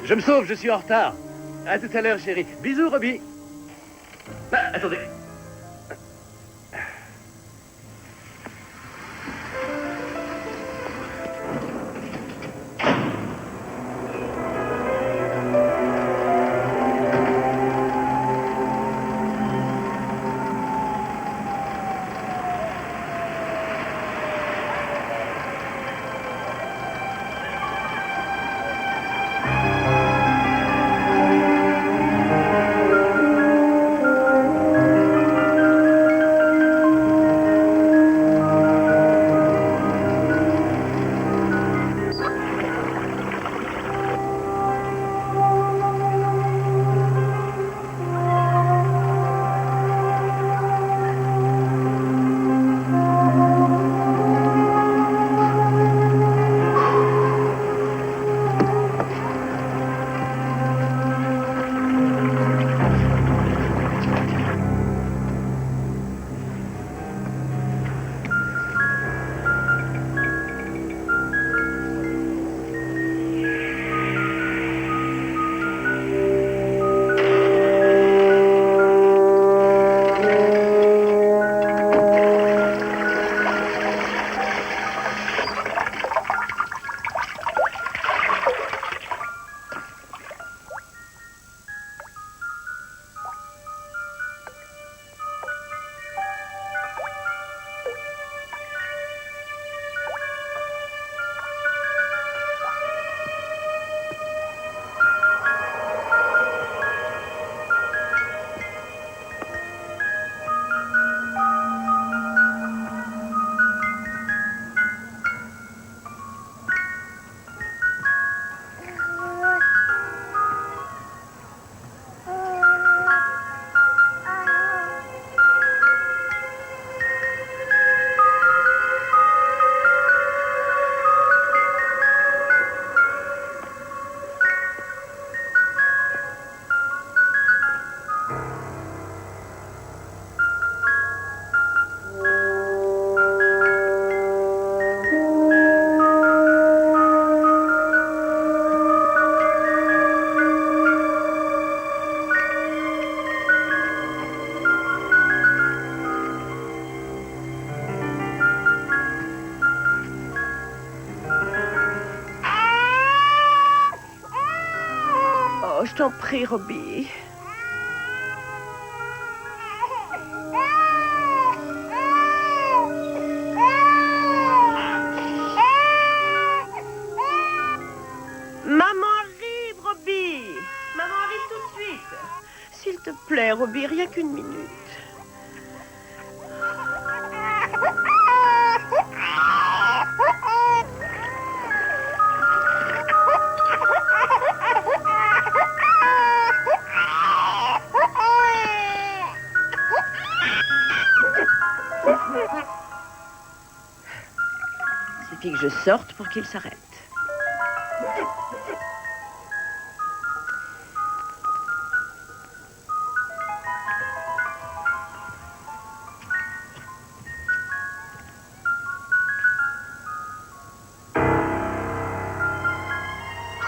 Je me sauve, je suis en retard. À tout à l'heure, chérie. Bisous, Robbie. Ah, attendez. Je t'en prie, Robbie. Maman arrive, Robbie. Maman arrive tout de suite. S'il te plaît, Robbie, rien qu'une minute. Il suffit que je sorte pour qu'il s'arrête.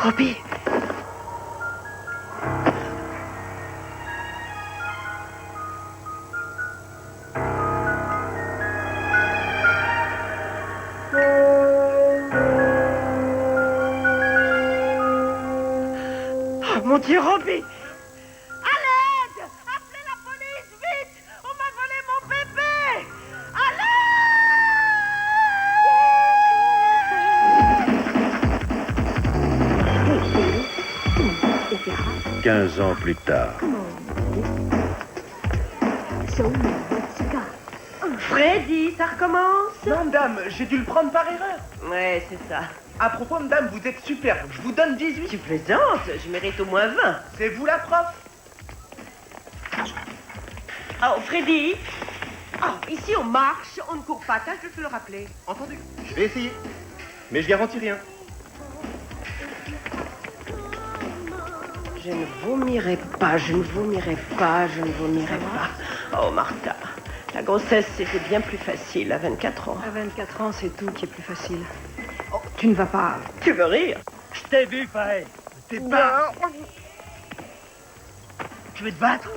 Robbie. Mon Dieu, Robbie! À l'aide! Appelez la police, vite! On m'a volé mon bébé! À l'aide! 15 ans plus tard. Freddy, ça recommence? Non, madame, j'ai dû le prendre par erreur. Ouais, c'est ça. À propos, madame, vous êtes superbe. Je vous donne 18. Tu plaisantes? Je mérite au moins 20. C'est vous la prof? Oh, Freddy. Oh, ici, on marche, on ne court pas. Tâche de te le rappeler. Entendu. Je vais essayer. Mais je garantis rien. Je ne vomirai pas, je ne vomirai pas, je ne vomirai pas. Oh, Martha, la grossesse, c'était bien plus facile à 24 ans. À 24 ans, c'est tout qui est plus facile. Oh, tu ne vas pas... Tu veux rire? Je t'ai vu, Faye. T'es pas... Tu veux te battre?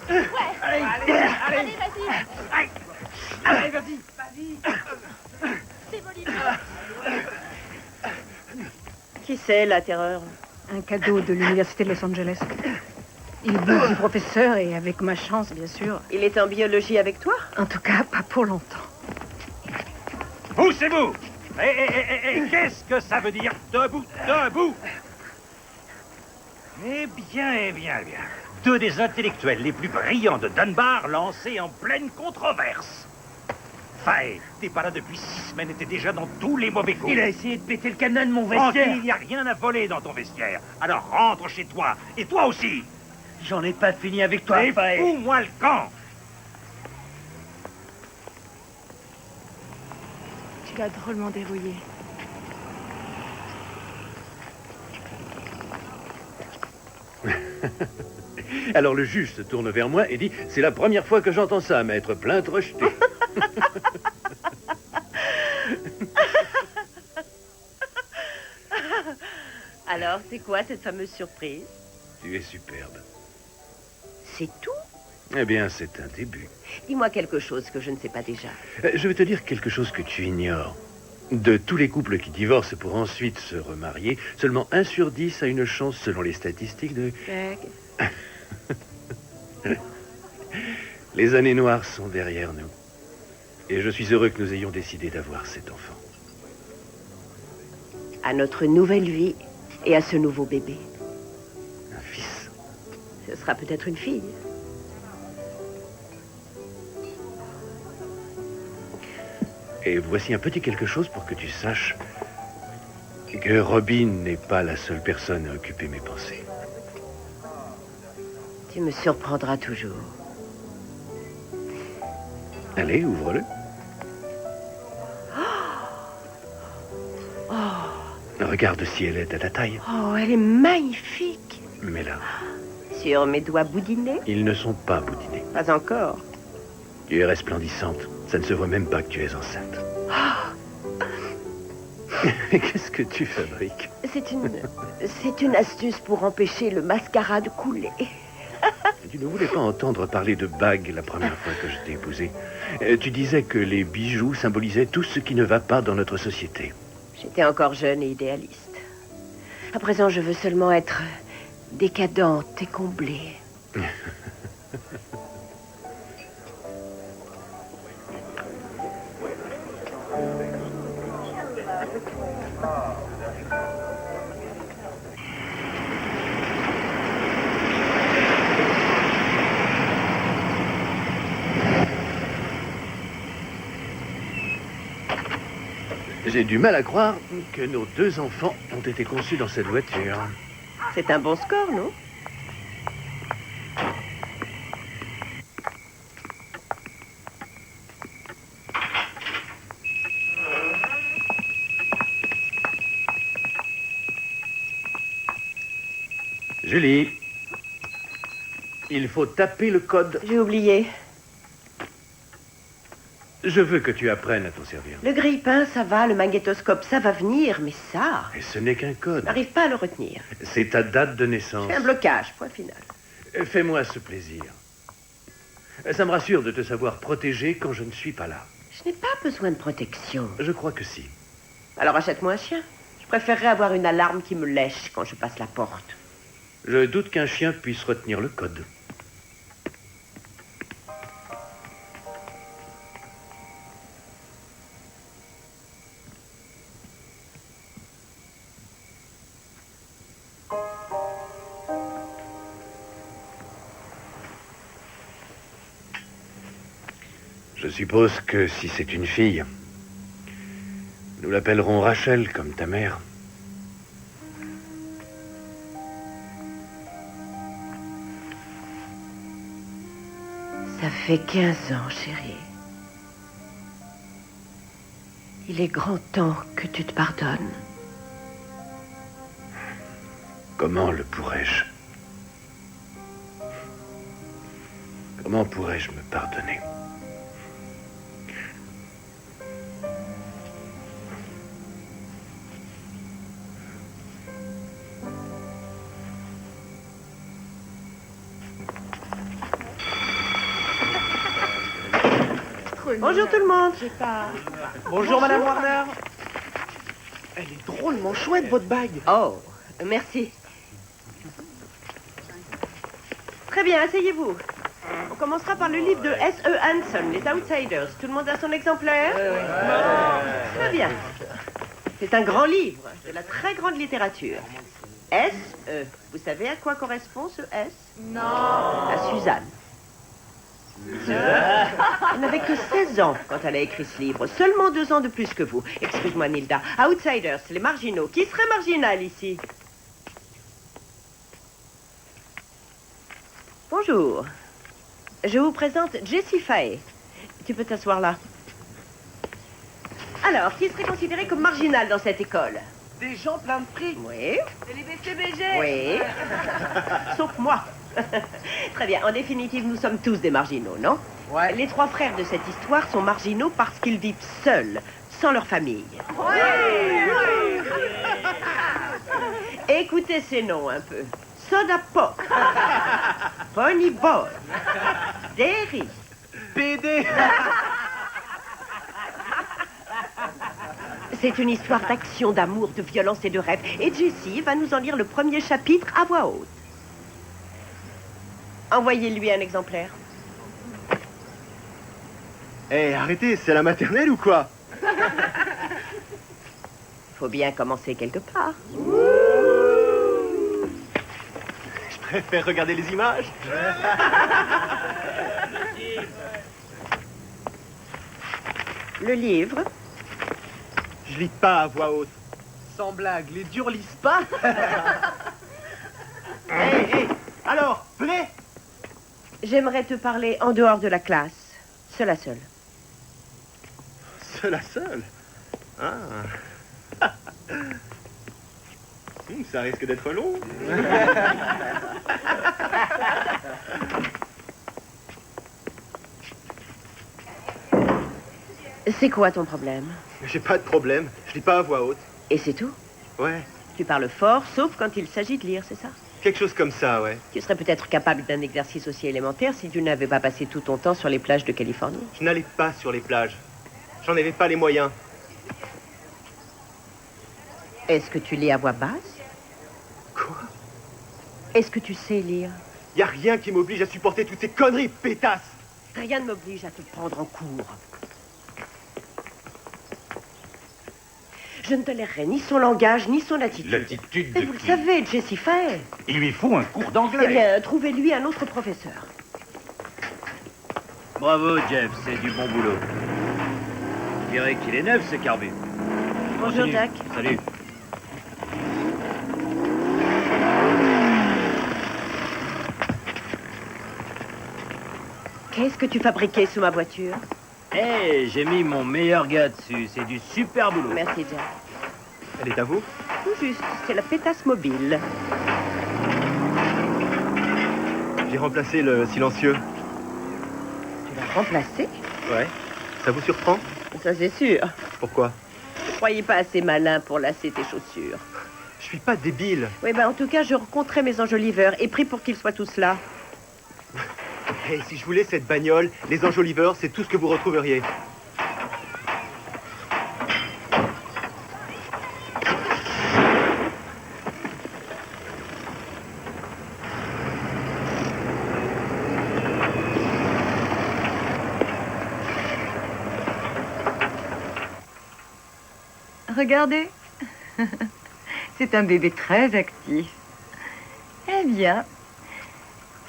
Allez, vas-y. Allez, vas-y. C'est Bolivie. Qui c'est, la terreur? Un cadeau de l'Université de Los Angeles. Il bouffe du professeur et avec ma chance, bien sûr. Il est en biologie avec toi? En tout cas, pas pour longtemps. Poussez-vous! Qu'est-ce que ça veut dire? Debout, debout! Eh bien. Deux des intellectuels les plus brillants de Dunbar lancés en pleine controverse. Faye, t'es pas là depuis 6 semaines et t'es déjà dans tous les mauvais coups. Il a essayé de péter le cadenas de mon vestiaire. Tranquille, il n'y a rien à voler dans ton vestiaire. Alors rentre chez toi. Et toi aussi. J'en ai pas fini avec toi, Et Faye. fous-moi le camp. Tu l'as drôlement dérouillé. Alors le juge se tourne vers moi et dit « C'est la première fois que j'entends ça, maître, plainte rejetée. » Alors, c'est quoi cette fameuse surprise? Tu es superbe. C'est tout? Eh bien, c'est un début. Dis-moi quelque chose que je ne sais pas déjà. Je vais te dire quelque chose que tu ignores. De tous les couples qui divorcent pour ensuite se remarier, seulement 1 sur 10 a une chance, selon les statistiques, de... Les années noires sont derrière nous. Et je suis heureux que nous ayons décidé d'avoir cet enfant. À notre nouvelle vie et à ce nouveau bébé. Un fils. Ce sera peut-être une fille. Et voici un petit quelque chose pour que tu saches que Robin n'est pas la seule personne à occuper mes pensées. Tu me surprendras toujours. Allez, ouvre-le. Regarde si elle est à ta taille. Oh, elle est magnifique. Mais là, Sur mes doigts boudinés? ils ne sont pas boudinés. Pas encore. Tu es resplendissante. Ça ne se voit même pas que tu es enceinte. Qu'est-ce que tu fabriques? C'est une astuce pour empêcher le mascara de couler. Tu ne voulais pas entendre parler de bagues la première fois que je t'ai épousée. Tu disais que les bijoux symbolisaient tout ce qui ne va pas dans notre société. J'étais encore jeune et idéaliste. À présent, je veux seulement être décadente et comblée. J'ai du mal à croire que nos 2 enfants ont été conçus dans cette voiture. C'est un bon score, non? Julie, il faut taper le code. J'ai oublié. Je veux que tu apprennes à t'en servir. Le grille-pain, ça va. Le magnétoscope, ça va venir. Mais ça, Et ce n'est qu'un je code. n'arrive pas à le retenir. C'est ta date de naissance. C'est un blocage, point final. Fais-moi ce plaisir. Ça me rassure de te savoir protégé quand je ne suis pas là. Je n'ai pas besoin de protection. Je crois que si. Alors achète-moi un chien. Je préférerais avoir une alarme qui me lèche quand je passe la porte. Je doute qu'un chien puisse retenir le code. Je suppose que si c'est une fille, nous l'appellerons Rachel comme ta mère. Ça fait 15 ans, chérie. Il est grand temps que tu te pardonnes. Comment le pourrais-je? Comment pourrais-je me pardonner? Bonjour tout le monde. J'ai pas... Bonjour, Madame Warner. Elle est drôlement chouette, votre bague. Oh, merci. Très bien, asseyez-vous. On commencera par le livre de S.E. Hanson, Les Outsiders. Tout le monde a son exemplaire? Très bien. C'est un grand livre, de la très grande littérature. S.E. Vous savez à quoi correspond ce S? Non. À Suzanne. Elle n'avait que 16 ans quand elle a écrit ce livre. Seulement 2 ans de plus que vous. Excuse-moi, Nilda. Outsiders, les marginaux. Qui serait marginal ici? Bonjour. Je vous présente Jessie Faye. Tu peux t'asseoir là. Alors, qui serait considéré comme marginal dans cette école? Des gens pleins de prix. Oui. C'est les BCBG. Oui. Sauf moi. Très bien. En définitive, nous sommes tous des marginaux, non? Ouais. Les 3 frères de cette histoire sont marginaux parce qu'ils vivent seuls, sans leur famille. Écoutez ces noms un peu. Soda Pop, Bonnie Boy, Derry, PD. C'est une histoire d'action, d'amour, de violence et de rêve. Et Jessie va nous en lire le premier chapitre à voix haute. Envoyez-lui un exemplaire. Eh, arrêtez, c'est la maternelle ou quoi? Faut bien commencer quelque part. Je préfère regarder les images. Le livre. Je lis pas à voix haute. Sans blague, les durs lisent pas. Hé, alors, venez. J'aimerais te parler en dehors de la classe. Seul à seul. Seul à seul. Ah. Ça risque d'être long. C'est quoi ton problème? J'ai pas de problème. Je lis pas à voix haute. Et c'est tout? Ouais. Tu parles fort, sauf quand il s'agit de lire, c'est ça? Quelque chose comme ça, ouais. Tu serais peut-être capable d'un exercice aussi élémentaire si tu n'avais pas passé tout ton temps sur les plages de Californie. Je n'allais pas sur les plages. J'en avais pas les moyens. Est-ce que tu lis à voix basse? Quoi? Est-ce que tu sais lire? Y a rien qui m'oblige à supporter toutes ces conneries, pétasse. Rien ne m'oblige à te prendre en cours. Je ne tolérerai ni son langage, ni son attitude. L'attitude Et de vous le qui? savez, Jessie Faye. Il lui faut un cours Eh d'anglais. bien, trouvez-lui un autre professeur. Bravo, Jeff, c'est du bon boulot. Je dirais qu'il est neuf, ce carbu. Bonjour, Continue. Jack. Salut. Qu'est-ce que tu fabriquais sous ma voiture? Eh, j'ai mis mon meilleur gars dessus. C'est du super boulot. Merci, Jack. Elle est à vous? Tout juste, c'est la pétasse mobile. J'ai remplacé le silencieux. Tu l'as remplacé? Ouais. Ça vous surprend? Ça, c'est sûr. Pourquoi? Je ne croyais pas assez malin pour lasser tes chaussures. Je suis pas débile. Oui, ben en tout cas, je rencontrais mes enjoliveurs et prie pour qu'ils soient tous là. Hey, si je voulais cette bagnole, les enjoliveurs, c'est tout ce que vous retrouveriez. Regardez. C'est un bébé très actif. Eh bien,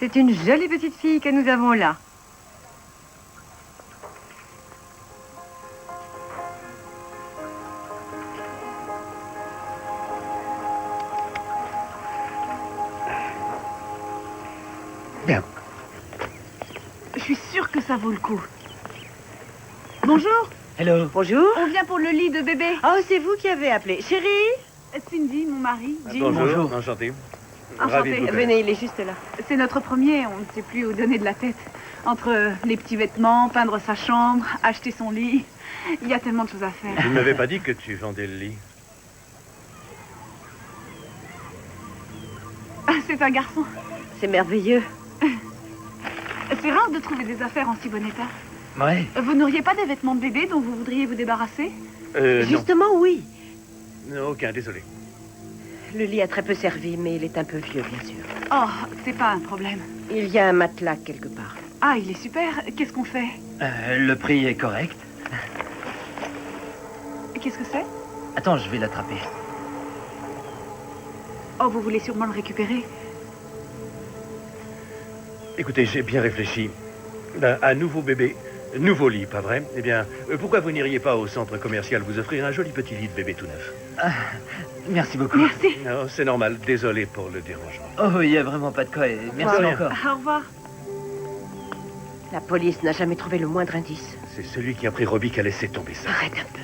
c'est une jolie petite fille que nous avons là. Bien. Je suis sûre que ça vaut le coup. Bonjour, Hello. Bonjour. on vient pour le lit de bébé. Oh, c'est vous qui avez appelé. Chérie, Cindy, mon mari, Jim. Bonjour. Enchanté. Enchanté. Ravi de vous connaître. venez, il est juste là. C'est notre premier, on ne sait plus où donner de la tête. Entre les petits vêtements, peindre sa chambre, acheter son lit, il y a tellement de choses à faire. Tu ne m'avais pas dit que tu vendais le lit. Ah, c'est un garçon. C'est merveilleux. C'est rare de trouver des affaires en si bon état. Ouais. Vous n'auriez pas des vêtements de bébé dont vous voudriez vous débarrasser? Non. Justement, oui. Non, aucun, désolé. Le lit a très peu servi, mais il est un peu vieux, bien sûr. Oh, c'est pas un problème. Il y a un matelas quelque part. Ah, il est super. Qu'est-ce qu'on fait? Le prix est correct. Qu'est-ce que c'est? Attends, je vais l'attraper. Oh, vous voulez sûrement le récupérer. Écoutez, j'ai bien réfléchi. Un nouveau bébé, nouveau lit, pas vrai? Eh bien, pourquoi vous n'iriez pas au centre commercial vous offrir un joli petit lit de bébé tout neuf? Merci beaucoup. Merci. Non, c'est normal. Désolé pour le dérangement. Oh, il n'y a vraiment pas de quoi. Et merci De rien. encore. Au revoir. La police n'a jamais trouvé le moindre indice. C'est celui qui a pris Robbie qui a laissé tomber ça. Arrête un peu.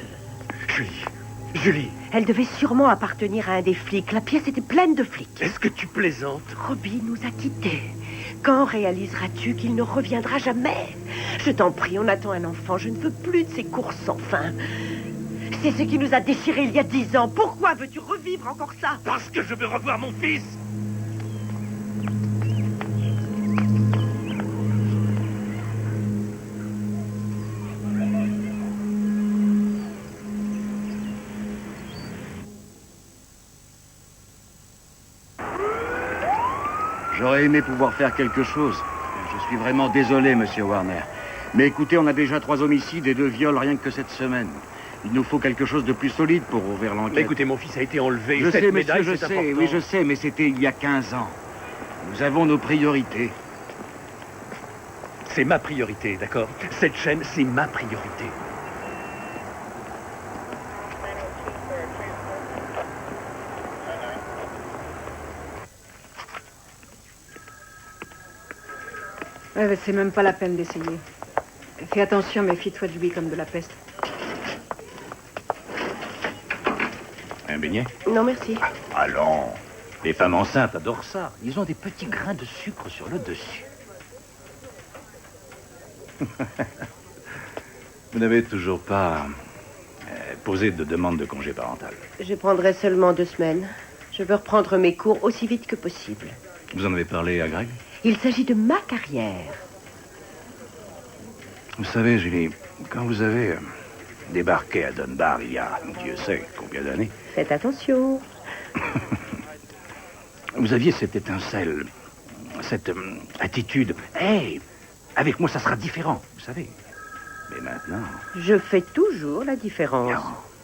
Julie, Julie, Elle devait sûrement appartenir à un des flics. La pièce était pleine de flics. est-ce que tu plaisantes? Robbie nous a quittés. Quand réaliseras-tu qu'il ne reviendra jamais? Je t'en prie, on attend un enfant. Je ne veux plus de ces courses sans fin. C'est ce qui nous a déchirés il y a 10 ans. Pourquoi veux-tu revivre encore ça? Parce que je veux revoir mon fils. J'aurais aimé pouvoir faire quelque chose. Je suis vraiment désolé, monsieur Warner. Mais écoutez, on a déjà 3 homicides et 2 viols rien que cette semaine. Il nous faut quelque chose de plus solide pour ouvrir l'enquête. Mais écoutez, mon fils a été enlevé. Je Cette sais, médaille, monsieur, je c'est sais, important. oui, je sais, mais c'était il y a 15 ans. Nous avons nos priorités. C'est ma priorité, d'accord? Cette chaîne, c'est ma priorité. Ouais, mais c'est même pas la peine d'essayer. Fais attention, méfie-toi de lui comme de la peste. Un beignet? Non, merci. Allons. Les femmes enceintes adorent ça. Ils ont des petits grains de sucre sur le dessus. Vous n'avez toujours pas posé de demande de congé parental. Je prendrai seulement 2 semaines. Je veux reprendre mes cours aussi vite que possible. Vous en avez parlé à Greg? Il s'agit de ma carrière. Vous savez, Julie, quand vous avez débarqué à Dunbar il y a, Dieu sait, combien d'années, Faites attention. vous aviez cette étincelle, cette attitude. Hey, avec moi, ça sera différent, vous savez. Mais maintenant, Je fais toujours la différence. non,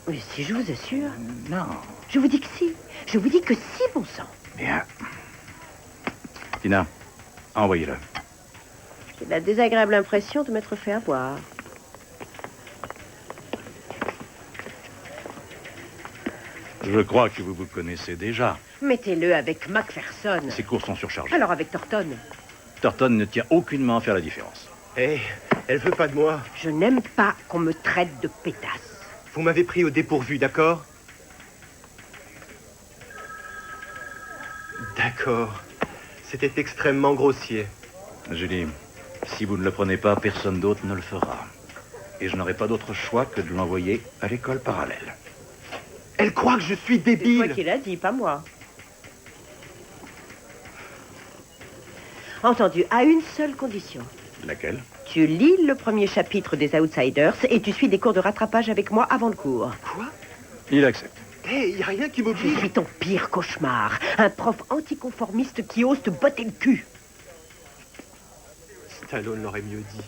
Mais si, je vous assure. non. Je vous dis que si. Je vous dis que si, bon sang. Bien. Tina, envoyez-le. J'ai la désagréable impression de m'être fait avoir. Je crois que vous vous connaissez déjà. Mettez-le avec Macpherson. Ces cours sont surchargés. Alors avec Thornton. Thornton ne tient aucunement à faire la différence. Hé, elle veut pas de moi. Je n'aime pas qu'on me traite de pétasse. Vous m'avez pris au dépourvu, d'accord? D'accord. C'était extrêmement grossier. Julie, si vous ne le prenez pas, personne d'autre ne le fera. Et je n'aurai pas d'autre choix que de l'envoyer à l'école parallèle. Elle croit que je suis C'est toi débile. qui l'as dit, pas moi. Entendu, à une seule condition. Laquelle? Tu lis le premier chapitre des Outsiders et tu suis des cours de rattrapage avec moi avant le cours. Quoi? Il accepte. Hé, y a rien qui Je m'oblige. suis ton pire cauchemar. Un prof anticonformiste qui ose te botter le cul. Stallone l'aurait mieux dit.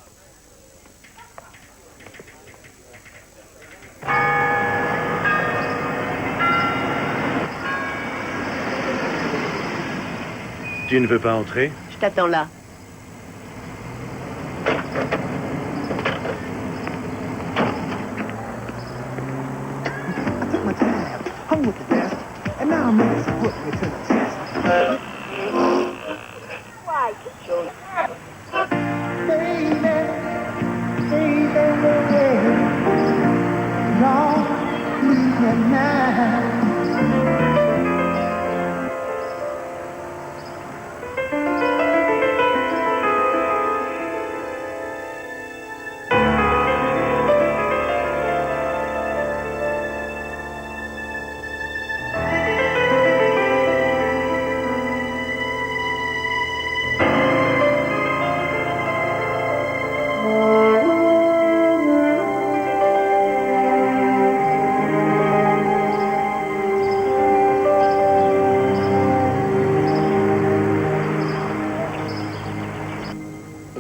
Tu ne veux pas entrer? Je t'attends là.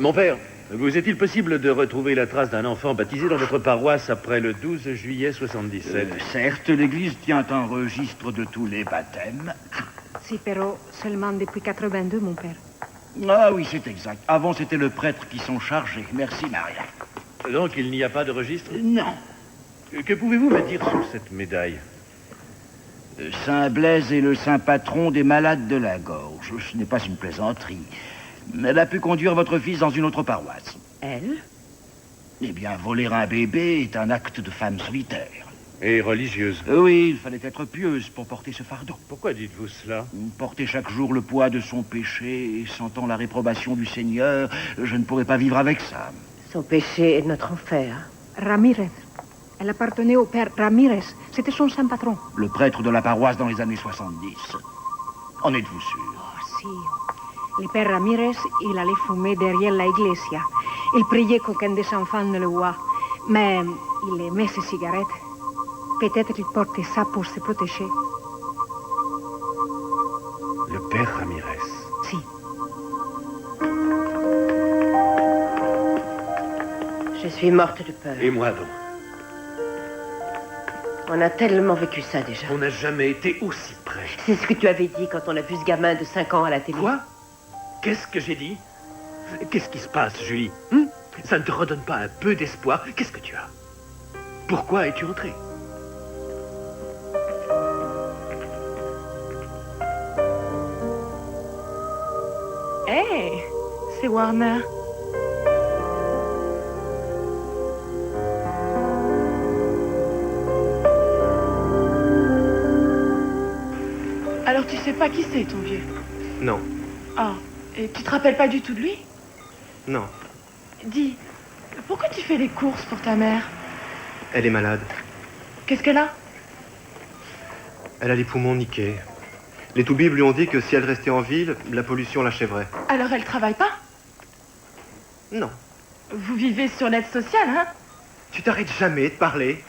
Mon père, vous est-il possible de retrouver la trace d'un enfant baptisé dans votre paroisse après le 12 juillet 77? Certes, l'Église tient un registre de tous les baptêmes. Si, pero seulement depuis 82, mon père. Ah oui, c'est exact. Avant, c'était le prêtre qui s'en chargeait. Merci, Maria. Donc il n'y a pas de registre? Non. Que pouvez-vous me dire sur cette médaille? Saint Blaise est le saint patron des malades de la gorge. Ce n'est pas une plaisanterie. Elle a pu conduire votre fils dans une autre paroisse. Elle? Eh bien, voler un bébé est un acte de femme solitaire. Et religieuse. Oui, il fallait être pieuse pour porter ce fardeau. Pourquoi dites-vous cela? Porter chaque jour le poids de son péché et sentant la réprobation du Seigneur, je ne pourrais pas vivre avec ça. Son péché est notre enfer. Ramirez. Elle appartenait au père Ramirez. C'était son saint patron. Le prêtre de la paroisse dans les années 70. En êtes-vous sûr? Oh, si. Le père Ramirez, il allait fumer derrière la iglesia. Il priait qu'aucun des enfants ne le voie. Mais il aimait ses cigarettes. Peut-être qu'il portait ça pour se protéger. Le père Ramirez. Si. Je suis morte de peur. Et moi donc. On a tellement vécu ça déjà. On n'a jamais été aussi près. C'est ce que tu avais dit quand on a vu ce gamin de 5 ans à la télé. Quoi? Qu'est-ce que j'ai dit? Qu'est-ce qui se passe, Julie? Ça ne te redonne pas un peu d'espoir? Qu'est-ce que tu as? Pourquoi es-tu entrée? Hey, c'est Warner. Alors tu sais pas qui c'est ton vieux? Non, Ah, et tu te rappelles pas du tout de lui? non. Dis, pourquoi tu fais les courses pour ta mère? Elle est malade. Qu'est-ce qu'elle a? Elle a les poumons niqués. Les toubibs lui ont dit que si elle restait en ville, la pollution l'achèverait. Alors elle travaille pas? Non. Vous vivez sur l'aide sociale, hein? Tu t'arrêtes jamais de parler.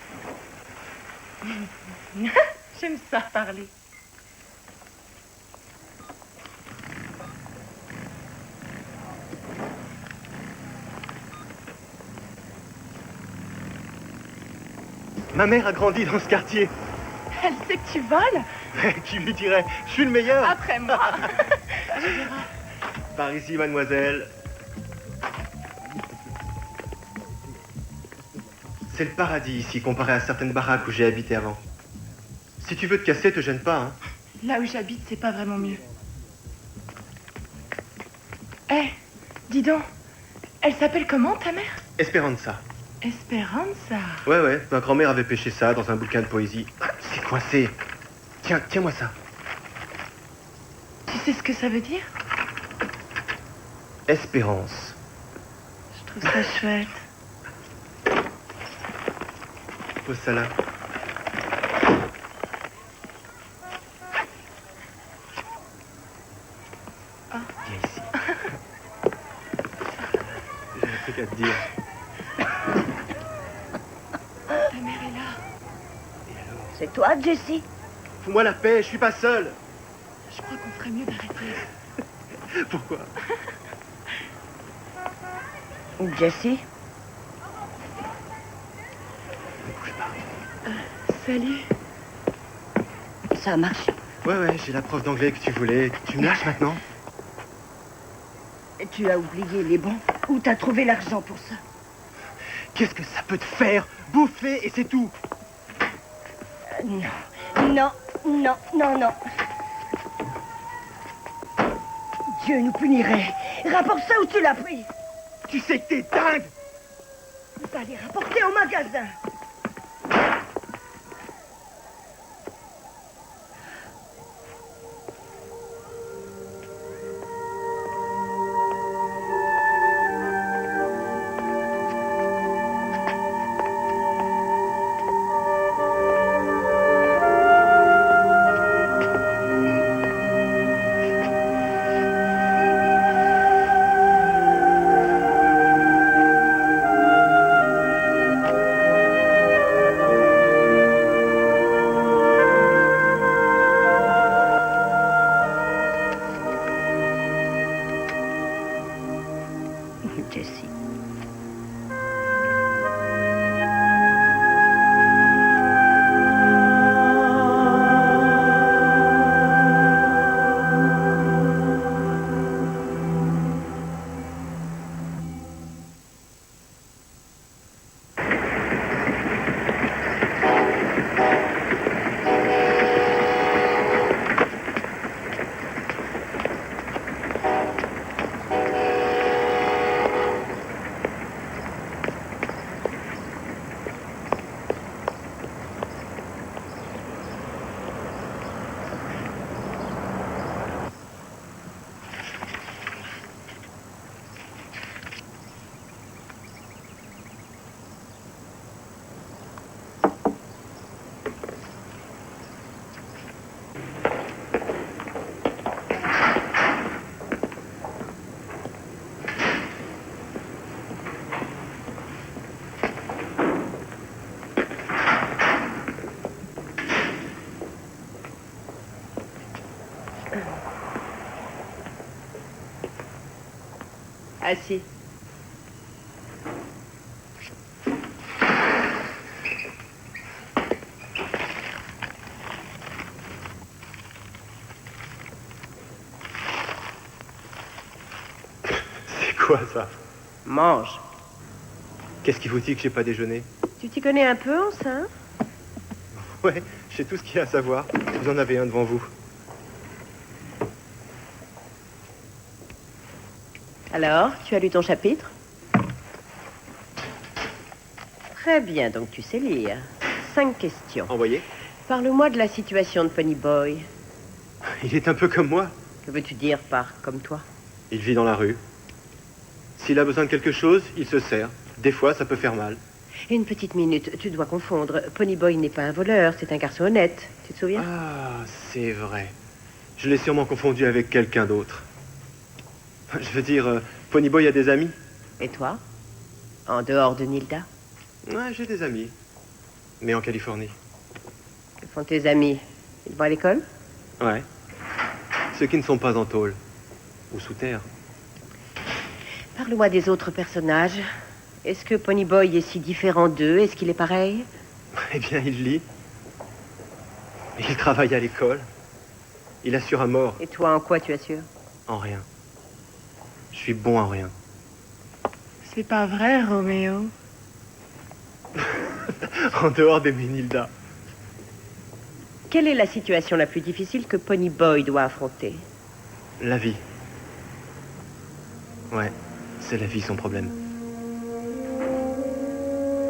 J'aime ça parler. Ma mère a grandi dans ce quartier. Elle sait que tu voles? Tu lui dirais, je suis le meilleur. Après moi. Par ici, mademoiselle. C'est le paradis ici, comparé à certaines baraques où j'ai habité avant. Si tu veux te casser, te gêne pas, hein. Là où j'habite, c'est pas vraiment mieux. Eh, dis donc, elle s'appelle comment ta mère? Esperanza. Esperanza. Ouais, ma grand-mère avait pêché ça dans un bouquin de poésie. Ah, c'est coincé. Tiens, tiens-moi ça. Tu sais ce que ça veut dire? Espérance. Je trouve ça chouette. Pose ça là. Ah. Viens ici. J'ai un truc à te dire. Ta mère est là. C'est toi, Jessie? Fous-moi la paix, je suis pas seul. Je crois qu'on ferait mieux d'arrêter. Pourquoi? Jessie? Salut. Ça a marché. Ouais, j'ai la prof d'anglais que tu voulais. Tu me lâches maintenant? Tu as oublié les bons. Où t'as trouvé l'argent pour ça? Qu'est-ce que ça peut te faire? Bouffer et c'est tout. Non. Dieu nous punirait. Rapporte ça où tu l'as pris. Tu sais que t'es dingue. Va les rapporter au magasin. Jessie. Assis. C'est quoi ça? Mange. Qu'est-ce qui vous dit que j'ai pas déjeuné? Tu t'y connais un peu en ça? Ouais, je sais tout ce qu'il y a à savoir. Vous en avez un devant vous. Alors, tu as lu ton chapitre? Très bien, donc tu sais lire. 5 questions. Envoyé. Parle-moi de la situation de Ponyboy. Il est un peu comme moi. Que veux-tu dire par comme toi? Il vit dans la rue. S'il a besoin de quelque chose, il se sert. Des fois, ça peut faire mal. Une petite minute, tu dois confondre. Ponyboy n'est pas un voleur, c'est un garçon honnête. Tu te souviens? Ah, c'est vrai. Je l'ai sûrement confondu avec quelqu'un d'autre. Je veux dire, Ponyboy a des amis. Et toi? En dehors de Nilda? Ouais, j'ai des amis. Mais en Californie. Que font tes amis? Ils vont à l'école? Ouais. Ceux qui ne sont pas en tôle. Ou sous terre. Parle-moi des autres personnages. Est-ce que Ponyboy est si différent d'eux? Est-ce qu'il est pareil? Eh bien, il lit. Il travaille à l'école. Il assure à mort. Et toi, en quoi tu assures? En rien. Je suis bon en rien. C'est pas vrai, Roméo. En dehors des Nilda. Quelle est la situation la plus difficile que Ponyboy doit affronter? La vie. Ouais, c'est la vie son problème.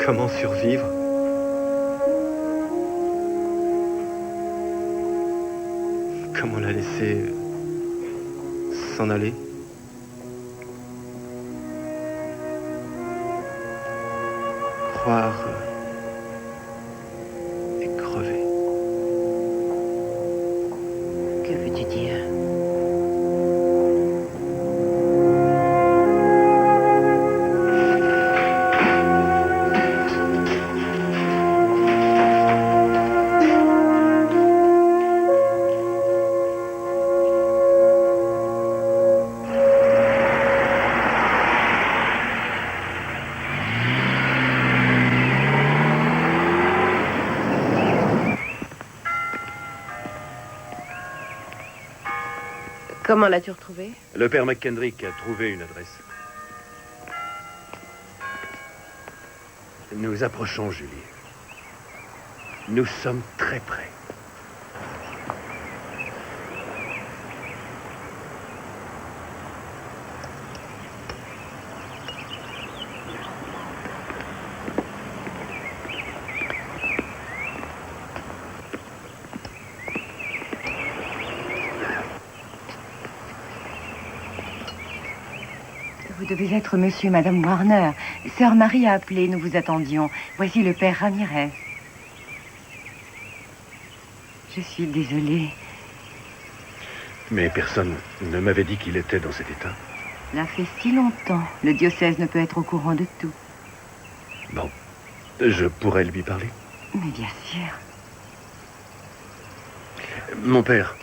Comment survivre? Comment la laisser s'en aller? Croire et crever. Que veux-tu dire? Comment l'as-tu retrouvé? Le père McKendrick a trouvé une adresse. Nous approchons, Julie. Nous sommes très près. Vous devez être monsieur et madame Warner. Sœur Marie a appelé, nous vous attendions. Voici le père Ramirez. Je suis désolée. Mais personne ne m'avait dit qu'il était dans cet état. Cela fait si longtemps. Le diocèse ne peut être au courant de tout. Bon, je pourrais lui parler. Mais bien sûr. Mon père.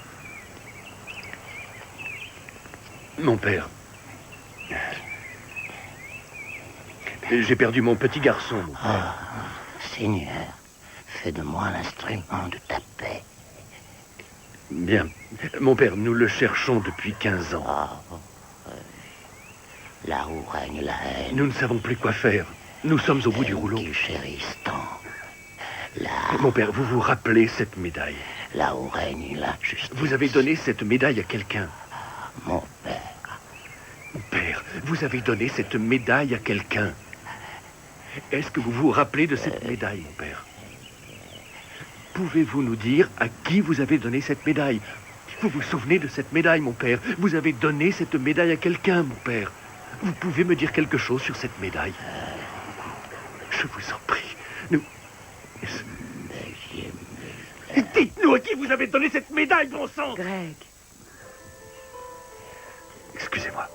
Mon père. J'ai perdu mon petit garçon, mon père. Seigneur, fais de moi l'instrument de ta paix. Bien. Mon père, nous le cherchons depuis 15 ans. Là où règne la haine. Nous ne savons plus quoi faire. Nous sommes au bout du rouleau. Qu'ils chérissent tant. Là. Mon père, vous vous rappelez cette médaille? Là où règne l'injustice. Vous avez donné cette médaille à quelqu'un. Mon père. Mon père, vous avez donné cette médaille à quelqu'un. Est-ce que vous vous rappelez de cette médaille, mon père? Pouvez-vous nous dire à qui vous avez donné cette médaille? Vous vous souvenez de cette médaille, mon père? Vous avez donné cette médaille à quelqu'un, mon père. Vous pouvez me dire quelque chose sur cette médaille? Je vous en prie. Dites-nous à qui vous avez donné cette médaille, bon sang! Greg. Excusez-moi.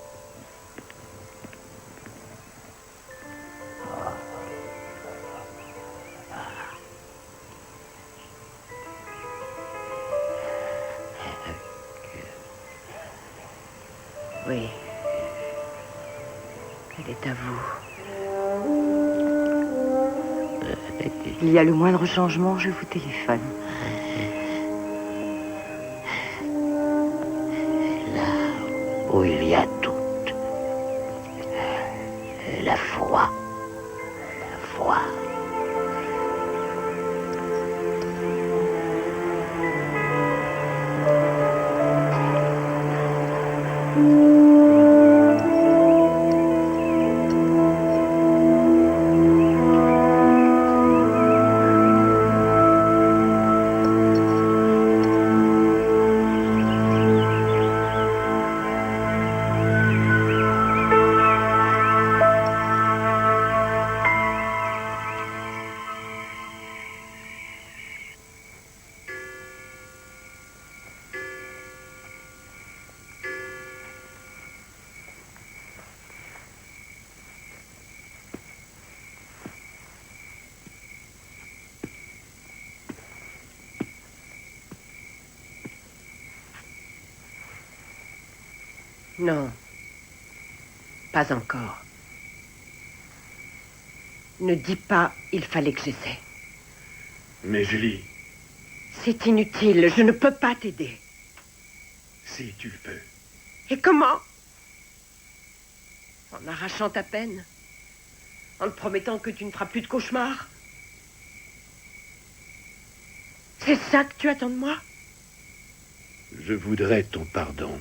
Oui. Elle est à vous. Il y a le moindre changement, je vous téléphone. Là où il y a tout. La foi. La foi. Non. Pas encore. Ne dis pas, il fallait que j'essaie. Mais Julie... C'est inutile, je ne peux pas t'aider. Si, tu le peux. Et comment? En arrachant ta peine? En te promettant que tu ne feras plus de cauchemars? C'est ça que tu attends de moi? Je voudrais ton pardon.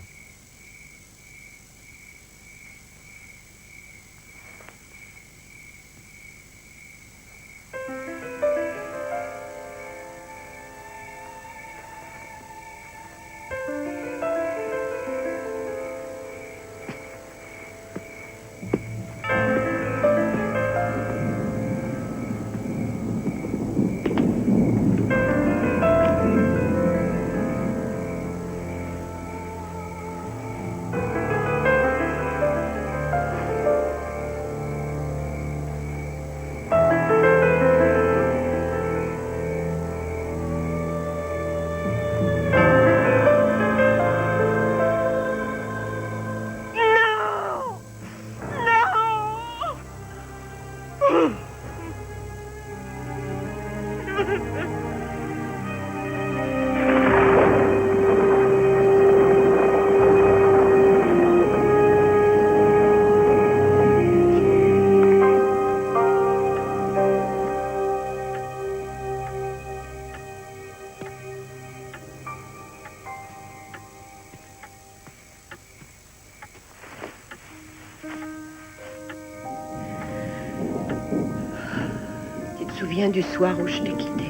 Tu te souviens du soir où je t'ai quitté?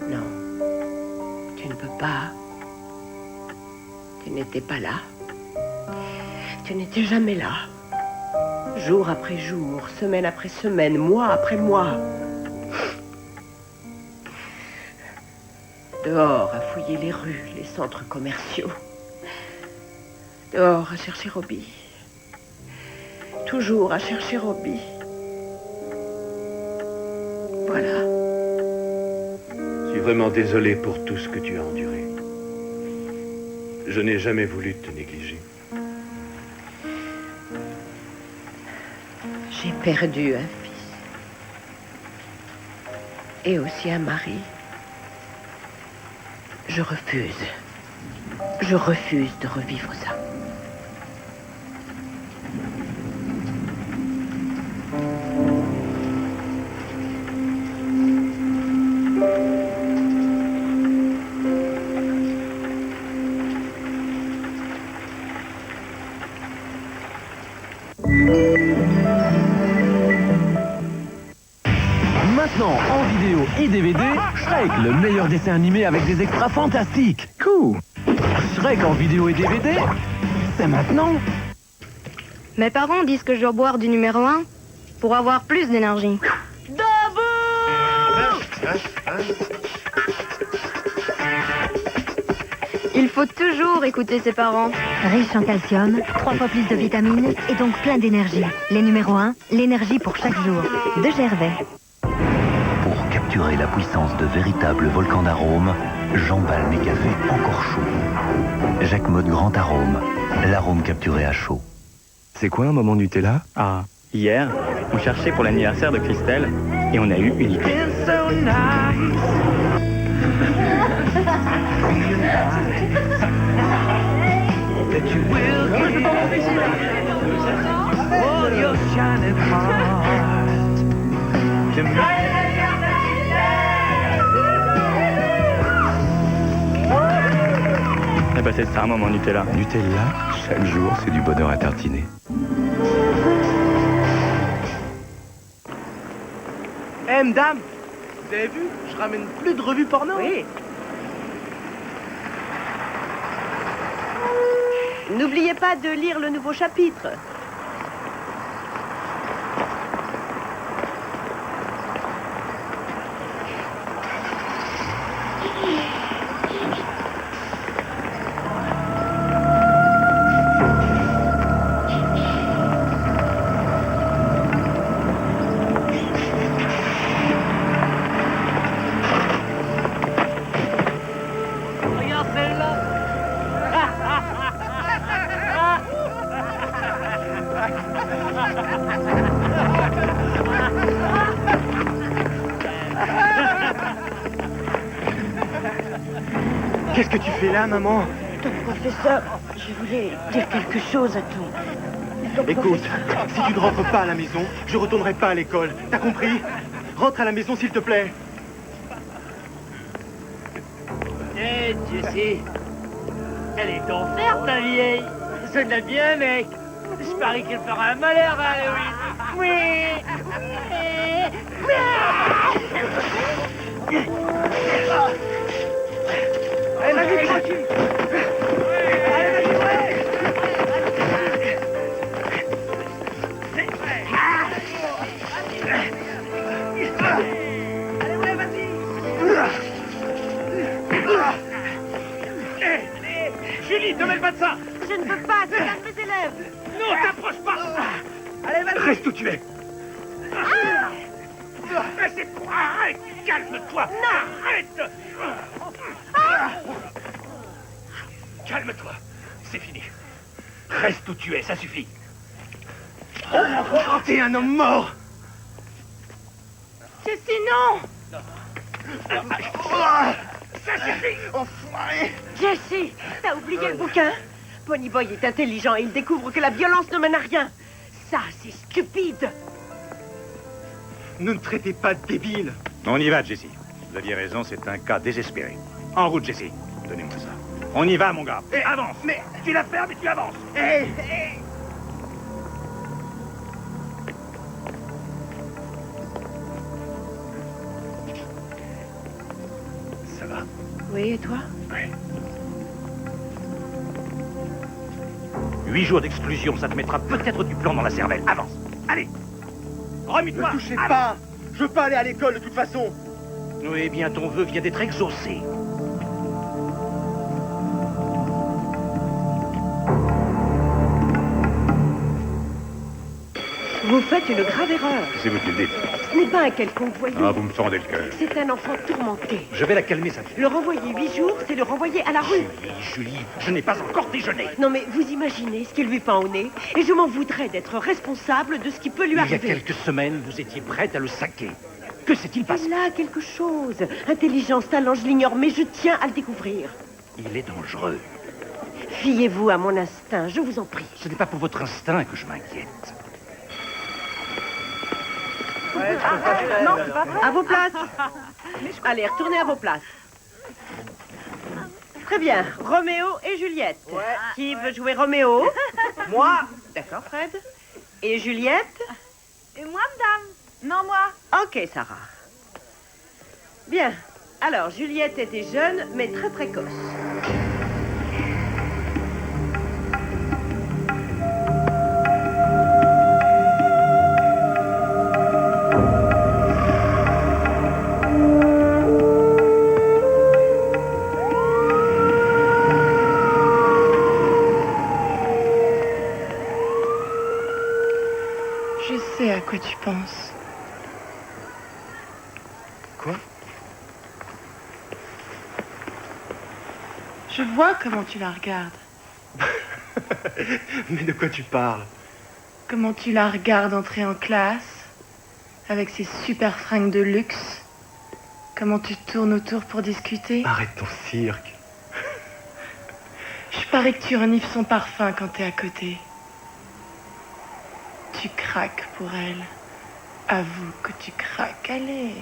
Non. Tu ne peux pas. Tu n'étais pas là. Tu n'étais jamais là. Jour après jour, semaine après semaine, mois après mois. Dehors à fouiller les rues, les centres commerciaux. Dehors à chercher Robbie. Toujours à chercher Robbie. Voilà. Je suis vraiment désolé pour tout ce que tu as enduré. Je n'ai jamais voulu te négliger. J'ai perdu un fils. Et aussi un mari. Je refuse. Je refuse de revivre ça. Maintenant, en vidéo et DVD, Shrek, le meilleur dessin animé avec des extras fantastiques. Cool. Shrek en vidéo et DVD, c'est maintenant. Mes parents disent que je dois boire du numéro 1 pour avoir plus d'énergie. Il faut toujours écouter ses parents. Riche en calcium, 3 fois plus de vitamines et donc plein d'énergie. Les numéros 1, l'énergie pour chaque jour. De Gervais. Pour capturer la puissance de véritables volcans d'arômes, j'emballe mes cafés encore chauds. Jacques Mode Grand Arôme, l'arôme capturé à chaud. C'est quoi un moment Nutella? Ah, hier, on cherchait pour l'anniversaire de Christelle et on a eu une idée. Eh ben c'est ça un moment Nutella. Nutella, chaque jour c'est du bonheur à tartiner. Eh, madame, vous avez vu? Je ramène plus de revues porno. Oui. N'oubliez pas de lire le nouveau chapitre. Regarde celle-là. Qu'est-ce que tu fais là, maman? Ton professeur, je voulais dire quelque chose à ton... Écoute, si tu ne rentres pas à la maison, je retournerai pas à l'école. T'as compris? Rentre à la maison, s'il te plaît. Eh, Jessie, elle est en fer, ta vieille. Je l'aime bien, mec. Je parie qu'elle fera un malheur à Halloween. Oui. Allez, vas-y, tranquille. Allez, vas-y, ouais. Allez, ouais, vas-y. Julie, te mêle pas de ça. Je ne peux pas, c'est un de mes élèves. Non, t'approche pas. Allez, vas-y. Reste où tu es. Mais c'est pour... Arrête. Calme-toi. Non. Arrête. Calme-toi. C'est fini. Reste où tu es, ça suffit. Oh, t'es un homme mort. Jessie, non. Ça suffit. Enfoiré. Jessie, t'as oublié le bouquin? Ponyboy est intelligent et il découvre que la violence ne mène à rien. Ça, c'est stupide. Ne me traitez pas de débile. On y va, Jessie. Vous aviez raison, c'est un cas désespéré. En route, Jessie. Donnez-moi ça. On y va, mon gars. Avance. Mais... Tu la fermes et tu avances. Ça va? Oui, et toi? Oui. 8 jours d'exclusion, ça te mettra peut-être du plomb dans la cervelle. Avance. Allez. Remets-toi. Ne touchez pas. Je veux pas aller à l'école de toute façon. Oui, bien, ton vœu vient d'être exaucé. Vous faites une grave erreur. C'est vous qui le dites. Ce n'est pas un quelconque voyou. Ah, vous me fendez le cœur. C'est un enfant tourmenté. Je vais la calmer, sa fille. Le renvoyer 8 jours, c'est le renvoyer à la rue. Julie, je n'ai pas encore déjeuné. Non mais vous imaginez ce qui lui pend au nez, et je m'en voudrais d'être responsable de ce qui peut lui Il y a arriver. quelques semaines, vous étiez prête à le saquer. Que s'est-il passé? Il a quelque chose. Intelligence, talent, je l'ignore, mais je tiens à le découvrir. Il est dangereux. Fiez-vous à mon instinct, je vous en prie. Ce n'est pas pour votre instinct que je m'inquiète. Non, c'est pas vrai. À vos places. Allez, retournez à vos places. Très bien. Roméo et Juliette. Qui veut jouer Roméo? Moi. D'accord, Fred. Et Juliette? Et moi, madame? Non, moi. Ok, Sarah. Bien. Alors, Juliette était jeune, mais très précoce. Je sais à quoi tu penses. Quoi? Je vois comment tu la regardes. Mais de quoi tu parles? Comment tu la regardes entrer en classe, avec ses super fringues de luxe. Comment tu tournes autour pour discuter. Arrête ton cirque. Je parie que tu renifles son parfum quand t'es à côté. Tu craques pour elle. Avoue que tu craques, allez.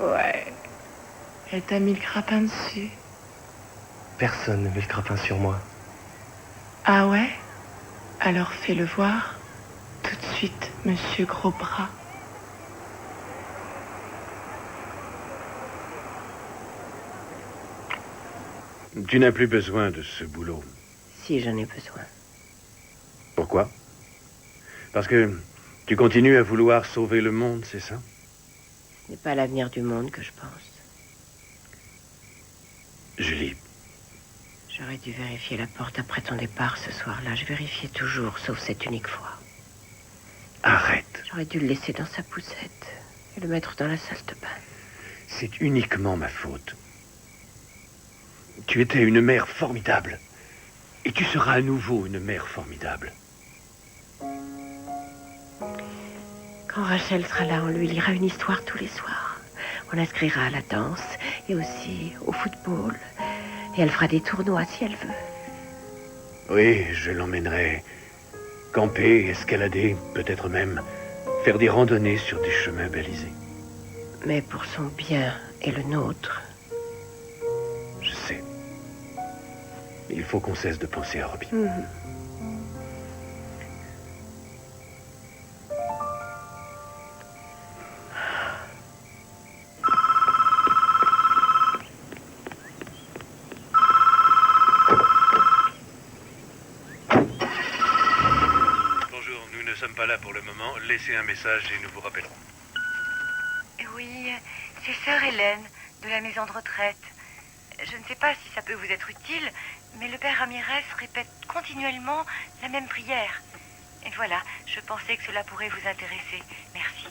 Ouais. Elle t'a mis le crapin dessus. Personne ne met le crapin sur moi. Ah ouais? Alors fais-le voir. Tout de suite, monsieur Gros Bras. Tu n'as plus besoin de ce boulot. Si j'en ai besoin. Pourquoi? Parce que tu continues à vouloir sauver le monde, c'est ça? Ce n'est pas l'avenir du monde que je pense. Julie, J'aurais dû vérifier la porte après ton départ ce soir-là. Je vérifiais toujours, sauf cette unique fois. arrête. J'aurais dû le laisser dans sa poussette et le mettre dans la salle de bain. C'est uniquement ma faute. Tu étais une mère formidable. Et tu seras à nouveau une mère formidable. Quand Rachel sera là, on lui lira une histoire tous les soirs. On l'inscrira à la danse et aussi au football. Et elle fera des tournois si elle veut. Oui, je l'emmènerai camper, escalader, peut-être même faire des randonnées sur des chemins balisés. Mais pour son bien et le nôtre. Je sais. Il faut qu'on cesse de penser à Robbie. Bonjour, nous ne sommes pas là pour le moment. Laissez un message et nous vous rappellerons. Oui, c'est sœur Hélène, de la maison de retraite. Je ne sais pas si ça peut vous être utile, mais le père Ramirez répète continuellement la même prière. Et voilà, je pensais que cela pourrait vous intéresser. Merci.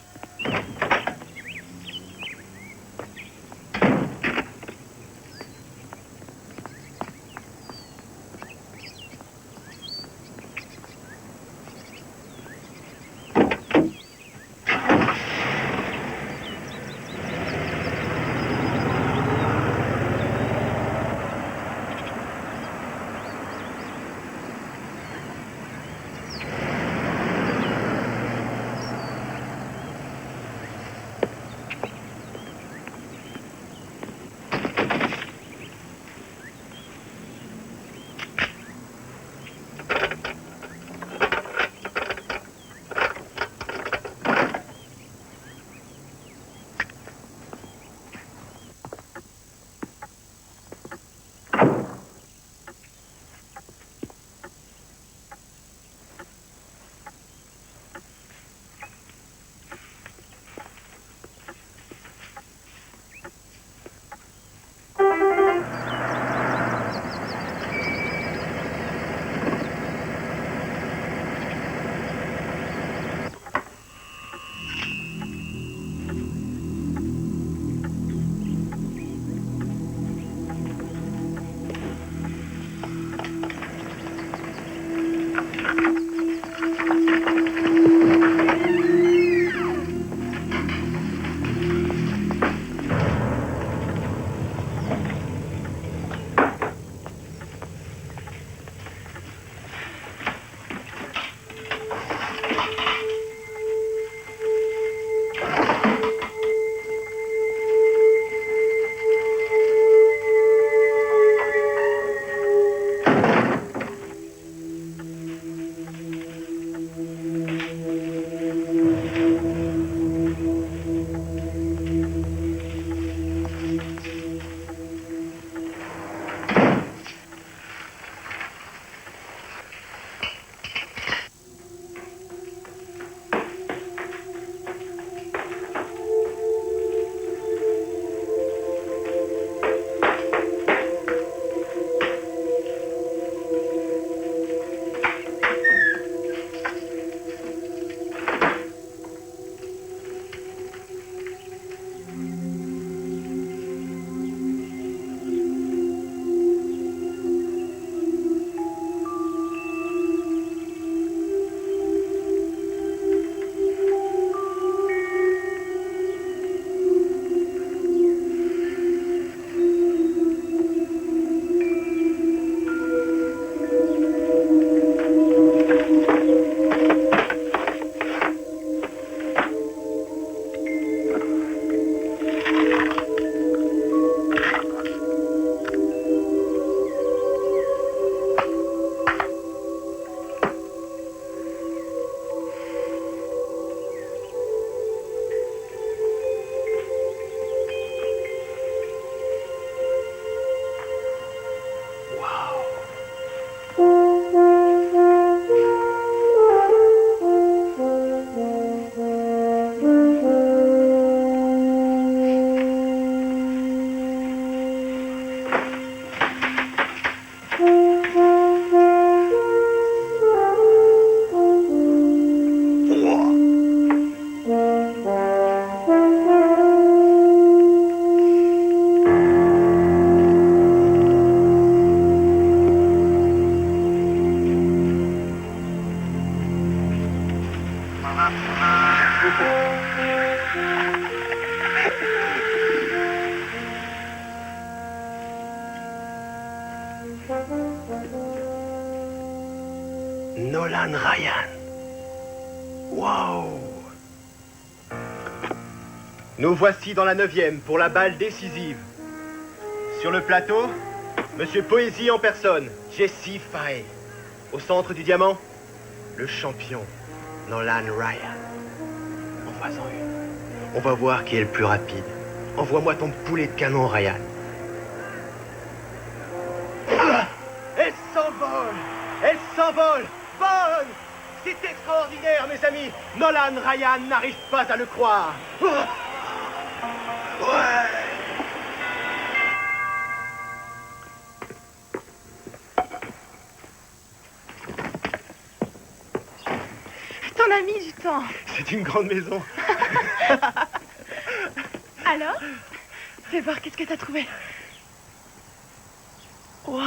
Nolan Ryan. Wow. Nous voici dans la 9e pour la balle décisive. Sur le plateau, Monsieur Poésie en personne, Jesse Faye. Au centre du diamant, le champion, Nolan Ryan. Envoie-en une. On va voir qui est le plus rapide. Envoie-moi ton poulet de canon, Ryan. Ah, elle s'envole! Elle s'envole! Bonne! C'est extraordinaire, mes amis! Nolan Ryan n'arrive pas à le croire! Ah, ouais! T'en as mis du temps. C'est une grande maison. Alors? Fais voir, qu'est-ce que t'as trouvé? Waouh!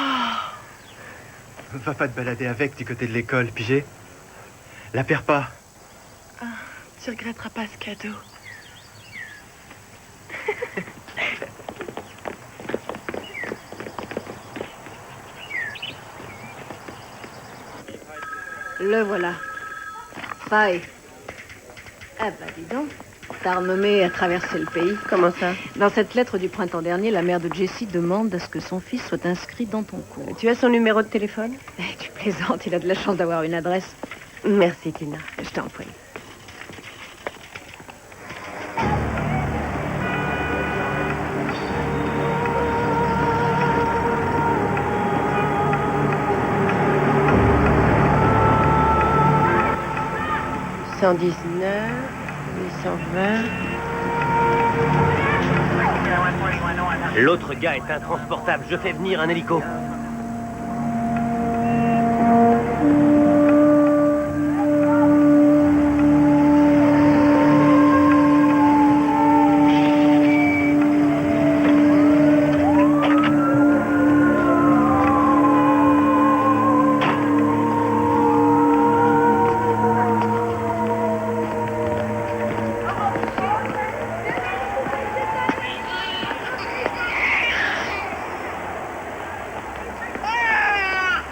Va pas te balader avec du côté de l'école, pigé? La perds pas. Ah, tu regretteras pas ce cadeau. Le voilà. Faye. Ah bah dis donc, t'as renommé à traverser le pays. Comment ça? Dans cette lettre du printemps dernier, la mère de Jessie demande à ce que son fils soit inscrit dans ton cours. Tu as son numéro de téléphone? Tu plaisantes, il a de la chance d'avoir une adresse. Merci, Tina. Je t'en prie. « 119, 820... L'autre gars est intransportable. Je fais venir un hélico.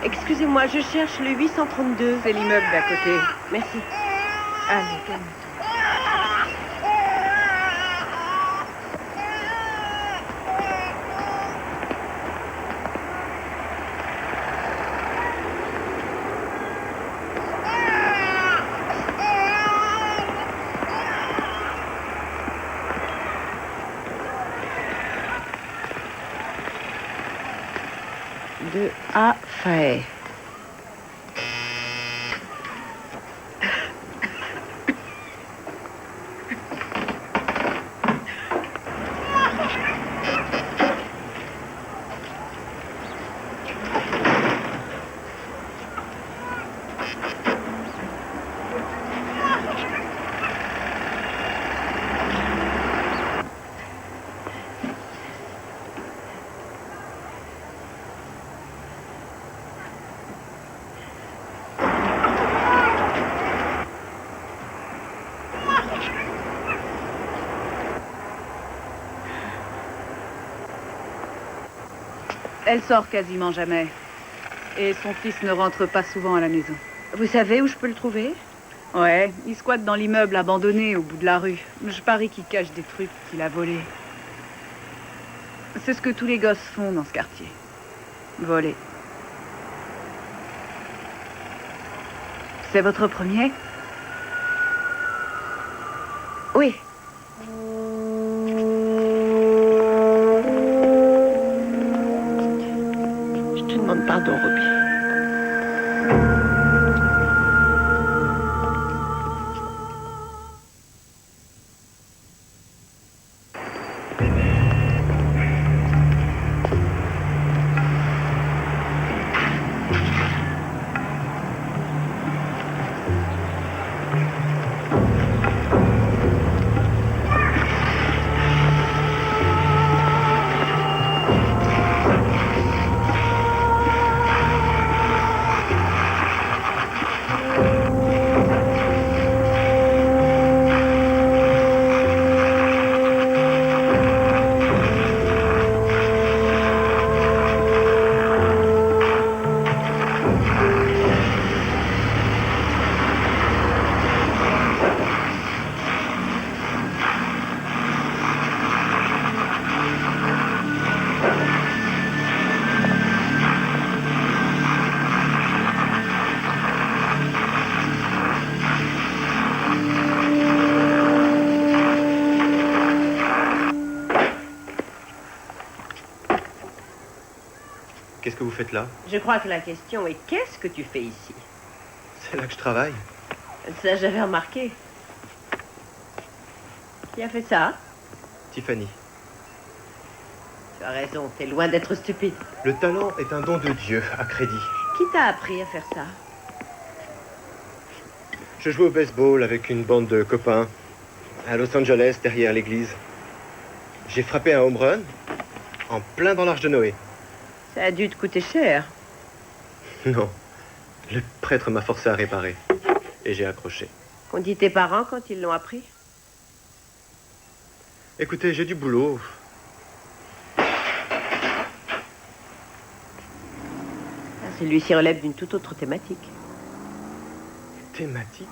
Excusez-moi, je cherche le 832. C'est l'immeuble d'à côté. Merci. Allez, calme-toi. De A. Faye. Elle sort quasiment jamais. Et son fils ne rentre pas souvent à la maison. Vous savez où je peux le trouver? Ouais, il squatte dans l'immeuble abandonné au bout de la rue. Je parie qu'il cache des trucs qu'il a volés. C'est ce que tous les gosses font dans ce quartier. Voler. C'est votre premier? Oui. Je te demande pardon, Robbie. Qu'est-ce que vous faites là? Je crois que la question est qu'est-ce que tu fais ici? C'est là que je travaille. Ça, j'avais remarqué. Qui a fait ça? Tiffany. Tu as raison, t'es loin d'être stupide. Le talent est un don de Dieu, à crédit. Qui t'a appris à faire ça? Je jouais au baseball avec une bande de copains à Los Angeles, derrière l'église. J'ai frappé un home run en plein dans l'Arche de Noé. Ça a dû te coûter cher. Non, le prêtre m'a forcé à réparer. Et j'ai accroché. Qu'ont dit tes parents quand ils l'ont appris? Écoutez, j'ai du boulot. Celui-ci relève d'une toute autre thématique. Thématique?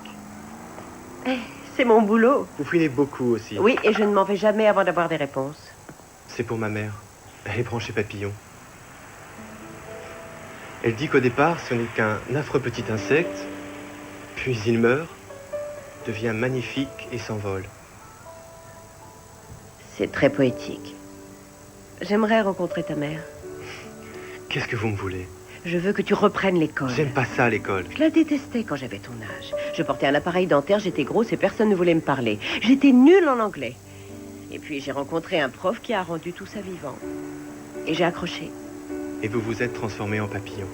C'est mon boulot. Vous fouinez beaucoup aussi. Oui, et je ne m'en vais jamais avant d'avoir des réponses. C'est pour ma mère. Elle est branchée papillon. Elle dit qu'au départ, ce n'est qu'un affreux petit insecte, puis il meurt, devient magnifique et s'envole. C'est très poétique. J'aimerais rencontrer ta mère. Qu'est-ce que vous me voulez? Je veux que tu reprennes l'école. J'aime pas ça, l'école. Je la détestais quand j'avais ton âge. Je portais un appareil dentaire, j'étais grosse et personne ne voulait me parler. J'étais nulle en anglais. Et puis j'ai rencontré un prof qui a rendu tout ça vivant. Et j'ai accroché. Et vous vous êtes transformé en papillon.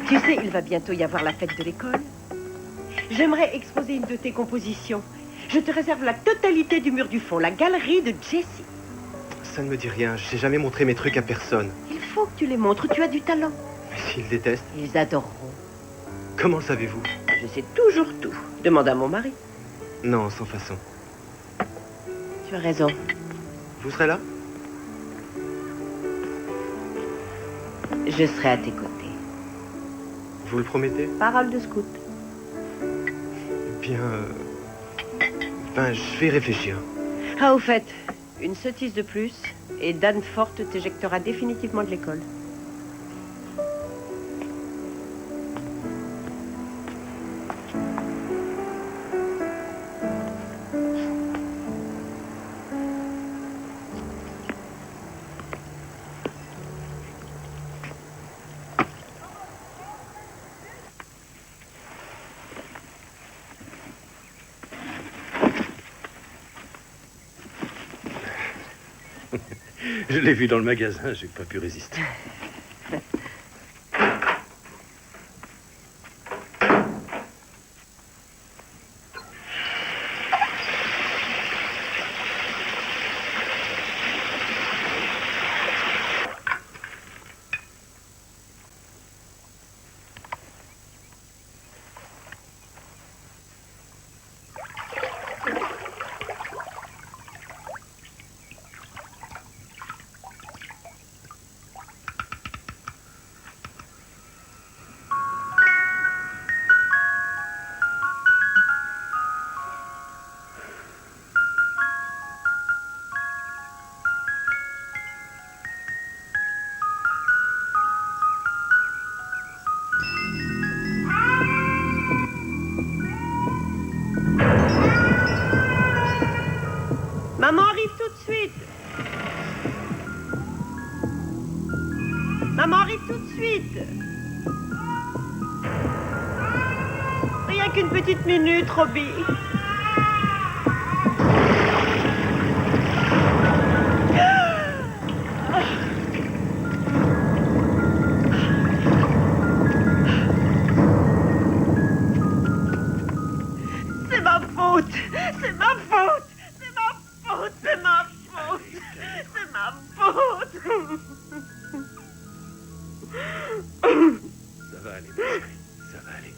Tu sais, il va bientôt y avoir la fête de l'école. J'aimerais exposer une de tes compositions. Je te réserve la totalité du mur du fond, la galerie de Jessie. Ça ne me dit rien, j'ai jamais montré mes trucs à personne. Il faut que tu les montres, tu as du talent. Mais s'ils détestent? Ils adoreront. Comment le savez-vous? Je sais toujours tout. Demande à mon mari. Non, sans façon. Tu as raison. Vous serez là? Je serai à tes côtés. Vous le promettez? Parole de scout. Bien... je vais réfléchir. Ah, au fait, une sottise de plus, et Dan Forte t'éjectera définitivement de l'école. Je l'ai vu dans le magasin, j'ai pas pu résister. Maman arrive tout de suite. Maman arrive tout de suite. Rien qu'une petite minute, Robbie. C'est ma faute. C'est ma faute. C'est ma faute. C'est ma faute. Ça va aller, ma chérie. Ça va aller.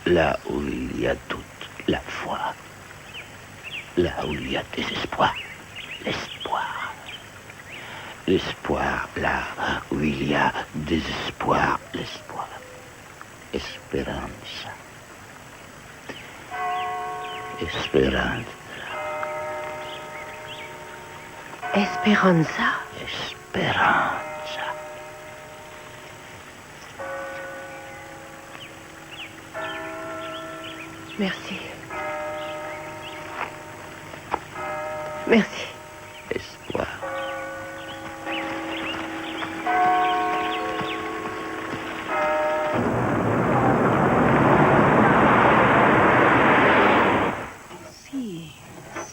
là où il y a toute la foi. Là où il y a désespoir, l'espoir. L'espoir, là où il y a désespoir, l'espoir. Esperanza. Esperanza. Esperanza. Esperanza. Merci. Merci. Espoir.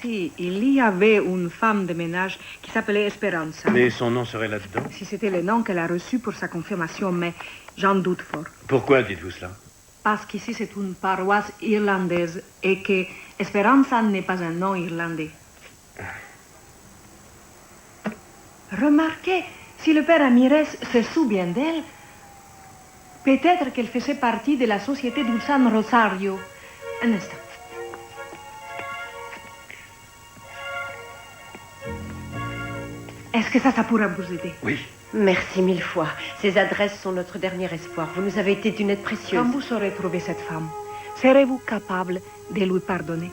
Si, il y avait une femme de ménage qui s'appelait Esperanza. Mais son nom serait là-dedans? Si c'était le nom qu'elle a reçu pour sa confirmation, mais j'en doute fort. Pourquoi dites-vous cela? Parce qu'ici c'est une paroisse irlandaise et que Esperanza n'est pas un nom irlandais. Remarquez, si le père Ramirez se souvient d'elle, peut-être qu'elle faisait partie de la société du San Rosario. Un instant. Est-ce que ça pourra vous aider? Oui. Merci mille fois. Ces adresses sont notre dernier espoir. Vous nous avez été d'une aide précieuse. Quand vous saurez trouver cette femme, serez-vous capable de lui pardonner?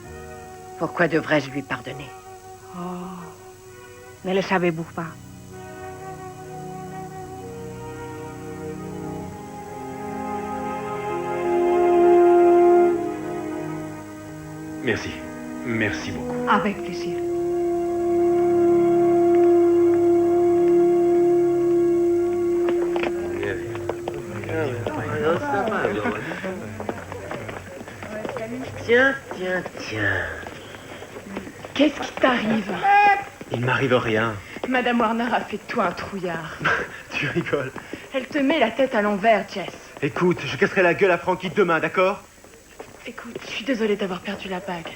Pourquoi devrais-je lui pardonner? Oh, ne le savez-vous pas? Merci. Merci beaucoup. Avec plaisir. Tiens, tiens, tiens. Qu'est-ce qui t'arrive? Il m'arrive rien. Madame Warner a fait de toi un trouillard. Tu rigoles. Elle te met la tête à l'envers, Jess. Écoute, je casserai la gueule à Frankie demain, d'accord? Écoute, je suis désolée d'avoir perdu la bague.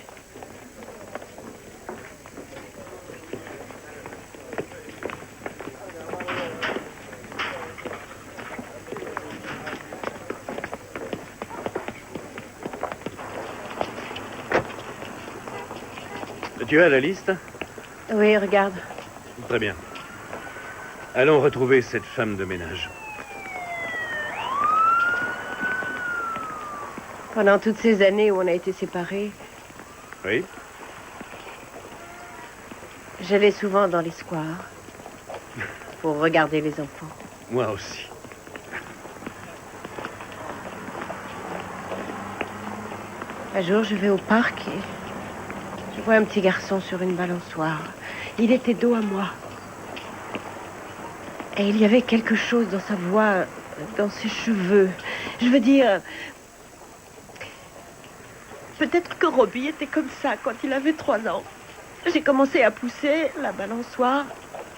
Tu as la liste? Oui, regarde. Très bien. Allons retrouver cette femme de ménage. Pendant toutes ces années où on a été séparés, Oui? j'allais souvent dans les squares pour regarder les enfants. Moi aussi. Un jour, je vais au parc et je vois un petit garçon sur une balançoire. Il était dos à moi. Et il y avait quelque chose dans sa voix, dans ses cheveux. Je veux dire, peut-être que Robbie était comme ça quand il avait 3 ans. J'ai commencé à pousser la balançoire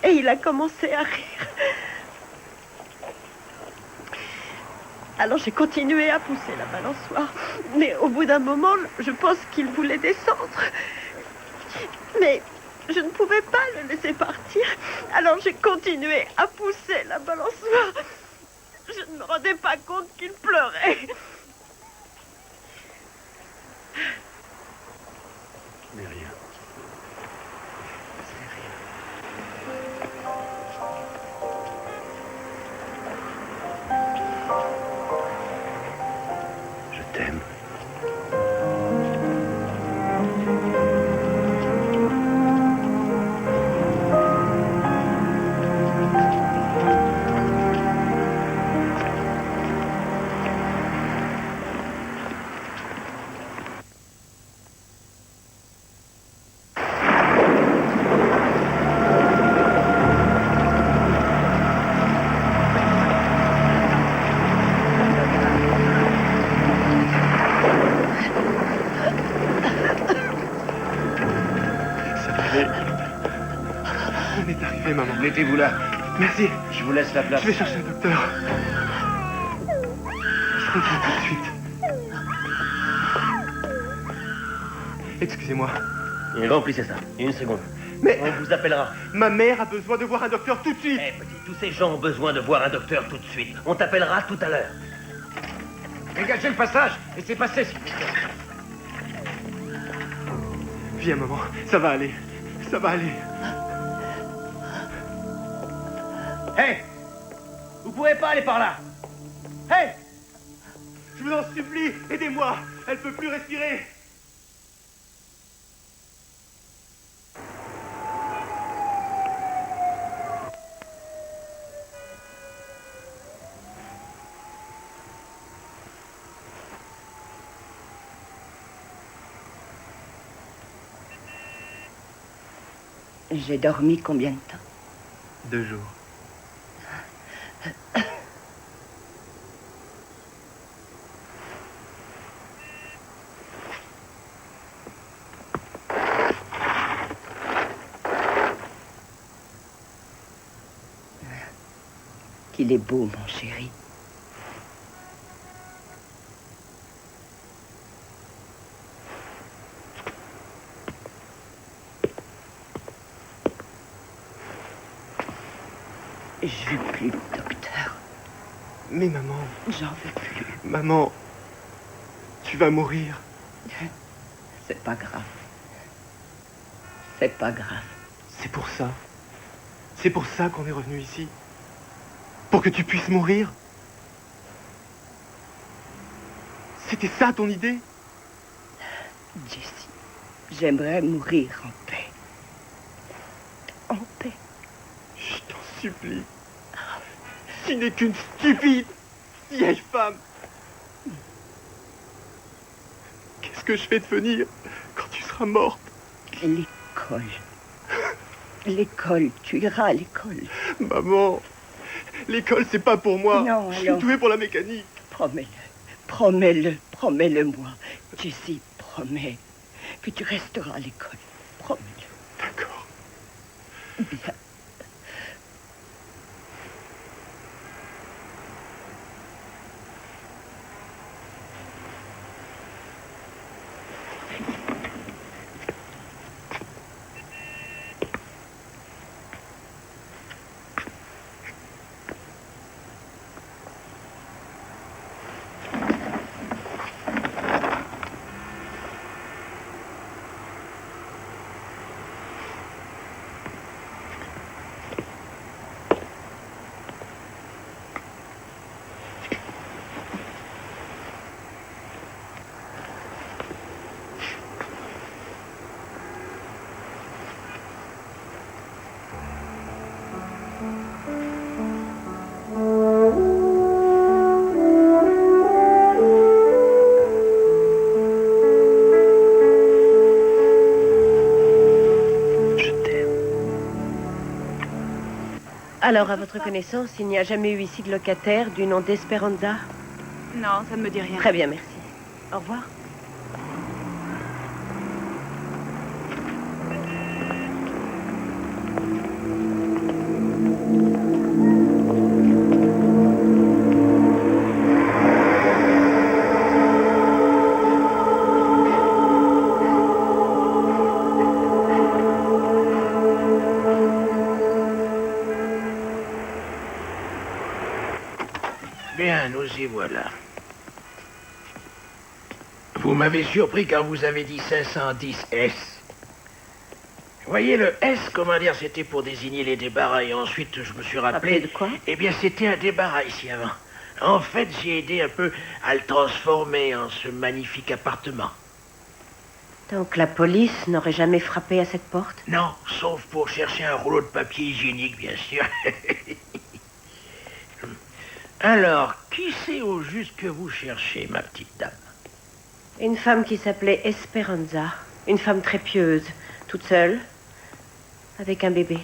et il a commencé à rire. Alors j'ai continué à pousser la balançoire. Mais au bout d'un moment, je pense qu'il voulait descendre. Mais je ne pouvais pas le laisser partir. Alors j'ai continué à pousser la balançoire. Je ne me rendais pas compte qu'il pleurait. Mais rien. Je t'aime. On est arrivé, maman. Mettez-vous là. Merci. Je vous laisse la place. Je vais chercher un docteur. Je reviens tout de suite. Excusez-moi. Et remplissez ça. Une seconde. Mais... On vous appellera. Ma mère a besoin de voir un docteur tout de suite. Eh, petit, tous ces gens ont besoin de voir un docteur tout de suite. On t'appellera tout à l'heure. Dégagez le passage. Laissez passer, s'il vous plaît. Viens, maman. Ça va aller. Ça va aller. Hé! Vous pouvez pas aller par là! Hé! Je vous en supplie, aidez-moi. Elle peut plus respirer. J'ai dormi combien de temps? 2 jours. Qu'il est beau, mon chéri. Je veux plus, docteur. Mais maman... J'en veux plus. Maman... Tu vas mourir. C'est pas grave. C'est pas grave. C'est pour ça. C'est pour ça qu'on est revenu ici. Pour que tu puisses mourir. C'était ça ton idée? Jessie, j'aimerais mourir en paix. En paix. Je t'en supplie. Tu n'es qu'une stupide vieille femme. Qu'est-ce que je vais devenir quand tu seras morte? L'école. L'école, tu iras à l'école. Maman, l'école c'est pas pour moi. Non, je suis alors... doué pour la mécanique. Promets-le, promets-le, promets-le-moi. Jessie, promets que tu resteras à l'école. Promets-le. D'accord. Bien. Alors, à votre connaissance, il n'y a jamais eu ici de locataire du nom d'Esperanza? Non, ça ne me dit rien. Très bien, merci. Au revoir. Bien, nous y voilà. Vous m'avez surpris quand vous avez dit 510 S. Vous voyez, le S, comment dire, c'était pour désigner les débarras, et ensuite je me suis rappelé... de quoi? Eh bien, c'était un débarras ici avant. En fait, j'ai aidé un peu à le transformer en ce magnifique appartement. Donc la police n'aurait jamais frappé à cette porte? Non, sauf pour chercher un rouleau de papier hygiénique, bien sûr. Alors, qui c'est au juste que vous cherchez, ma petite dame? Une femme qui s'appelait Esperanza. Une femme très pieuse, toute seule, avec un bébé.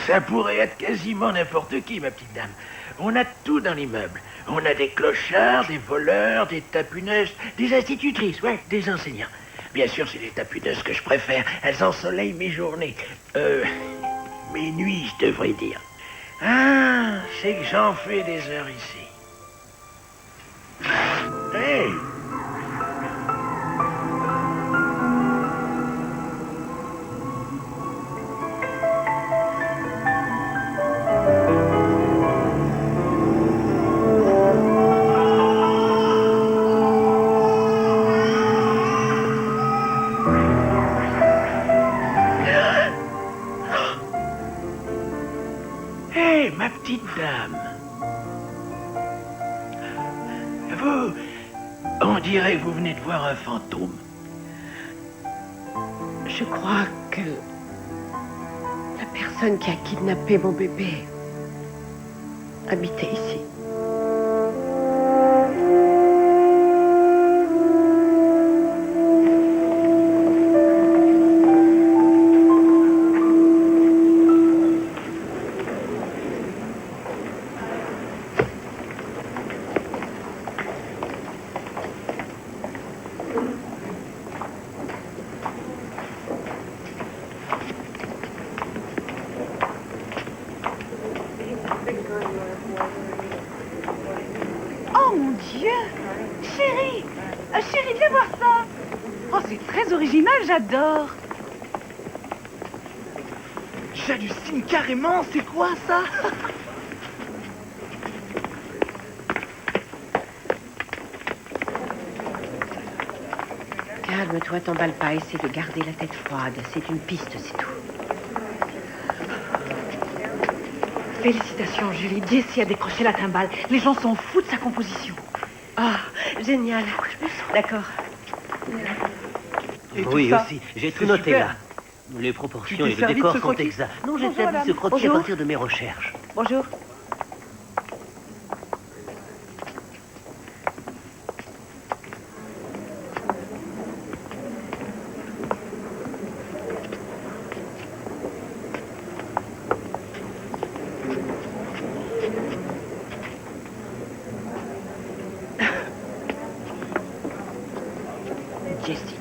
Ça pourrait être quasiment n'importe qui, ma petite dame. On a tout dans l'immeuble. On a des clochards, des voleurs, des tapuneuses, des institutrices, ouais, des enseignants. Bien sûr, c'est les tapuneuses que je préfère. Elles ensoleillent mes journées. Mes nuits, je devrais dire. Ah, c'est que j'en fais des heures ici. Hey! Hé, ma petite dame. Vous, on dirait que vous venez de voir un fantôme. Je crois que la personne qui a kidnappé mon bébé habitait ici. Oh mon Dieu! Chérie! Chérie, viens voir ça! Oh, c'est très original, j'adore! J'hallucine carrément, c'est quoi ça? Calme-toi, t'emballe pas, essaie de garder la tête froide. C'est une piste, c'est tout. Félicitations, Julie. Jessie a décroché la timbale. Les gens s'en foutent de sa composition. Ah, génial. D'accord. Oui, aussi. J'ai tout noté là. Les proportions et le décor sont exacts. Non, j'ai établi ce croquis à partir de mes recherches. Bonjour. Jessie.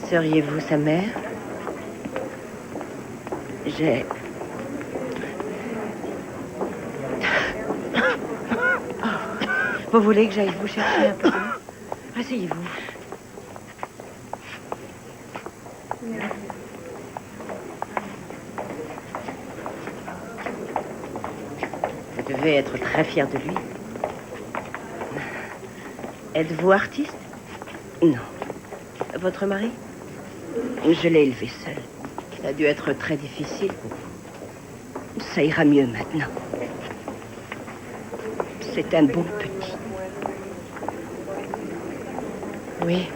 Seriez-vous sa mère? J'ai... Vous voulez que j'aille vous chercher un peu d'eau? Asseyez-vous. Vous devez être très fier de lui. Êtes-vous artiste? Non. Votre mari? Je l'ai élevé seul. Ça a dû être très difficile pour vous. Ça ira mieux maintenant. C'est un bon petit. Oui,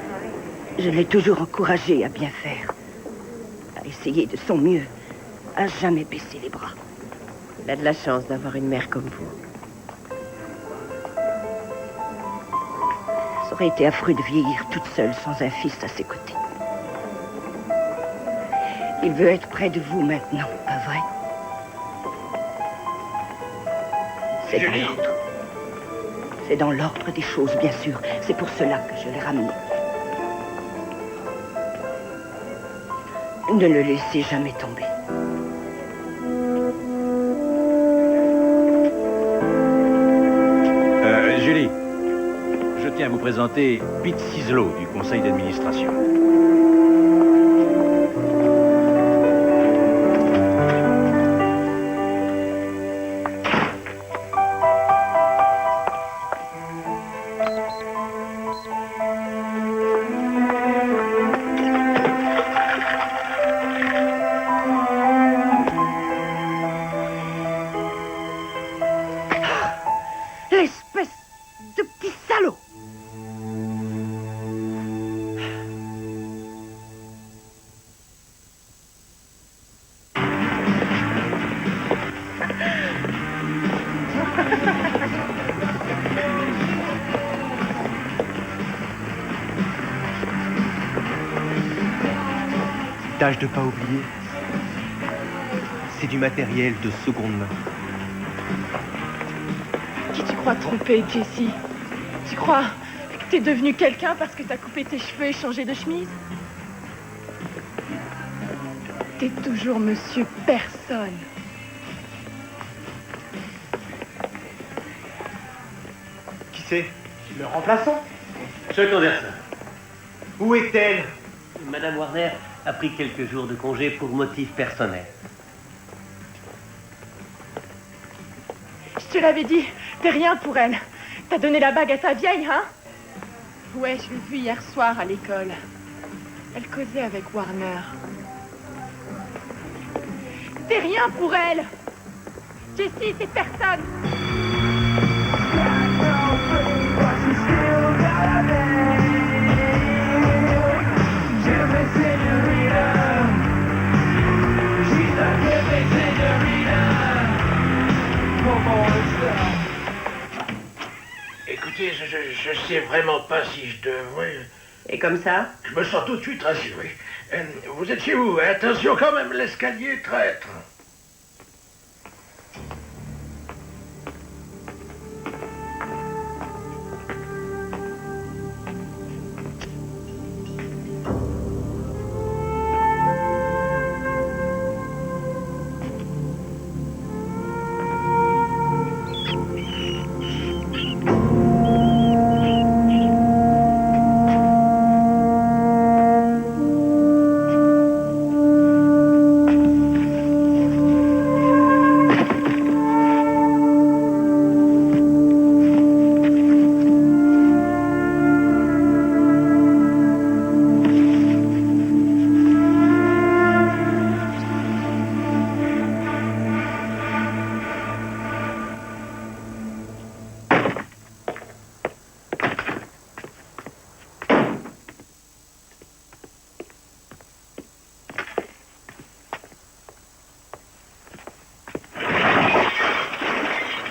je l'ai toujours encouragé à bien faire. À essayer de son mieux. À jamais baisser les bras. Il a de la chance d'avoir une mère comme vous. Ça aurait été affreux de vieillir toute seule sans un fils à ses côtés. Il veut être près de vous maintenant, pas vrai? C'est dans l'ordre. C'est dans l'ordre des choses, bien sûr. C'est pour cela que je l'ai ramené. Ne le laissez jamais tomber. Julie, je tiens à vous présenter Pete Ciselot du conseil d'administration. L'espèce de petit salaud! Tâche de pas oublier. C'est du matériel de seconde main. Qui tu crois tromper, Jessie? Tu crois que t'es devenu quelqu'un parce que t'as coupé tes cheveux et changé de chemise? T'es toujours Monsieur Personne. Qui c'est? Le remplaçant? Chuck Anderson. Où est-elle? Madame Warner a pris quelques jours de congé pour motif personnel. Je te l'avais dit, t'es rien pour elle. T'as donné la bague à ta vieille, hein? Ouais, je l'ai vue hier soir à l'école. Elle causait avec Warner. T'es rien pour elle. Jessie, c'est personne. Écoutez, je sais vraiment pas si je devrais... Et comme ça? Je me sens tout de suite rassuré. Vous êtes chez vous, attention quand même, l'escalier traître.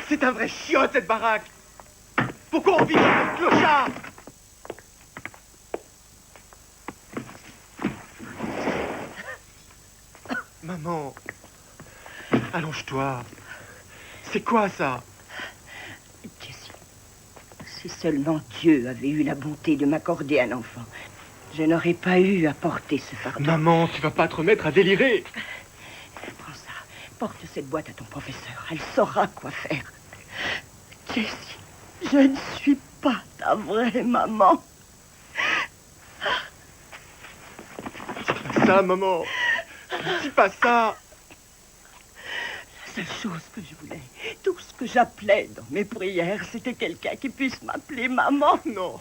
C'est un vrai chiotte, cette baraque. Pourquoi on vit comme un clochard? Maman, allonge-toi. C'est quoi, ça? Jessie, si seulement Dieu avait eu la bonté de m'accorder un enfant, je n'aurais pas eu à porter ce fardeau. Maman, tu vas pas te remettre à délirer. Prends ça, porte cette boîte à ton professeur. Elle saura quoi faire. Jessie, je ne suis pas ta vraie maman. Dis pas ça, maman. Dis pas ça. La seule chose que je voulais, tout ce que j'appelais dans mes prières, c'était quelqu'un qui puisse m'appeler maman. Non.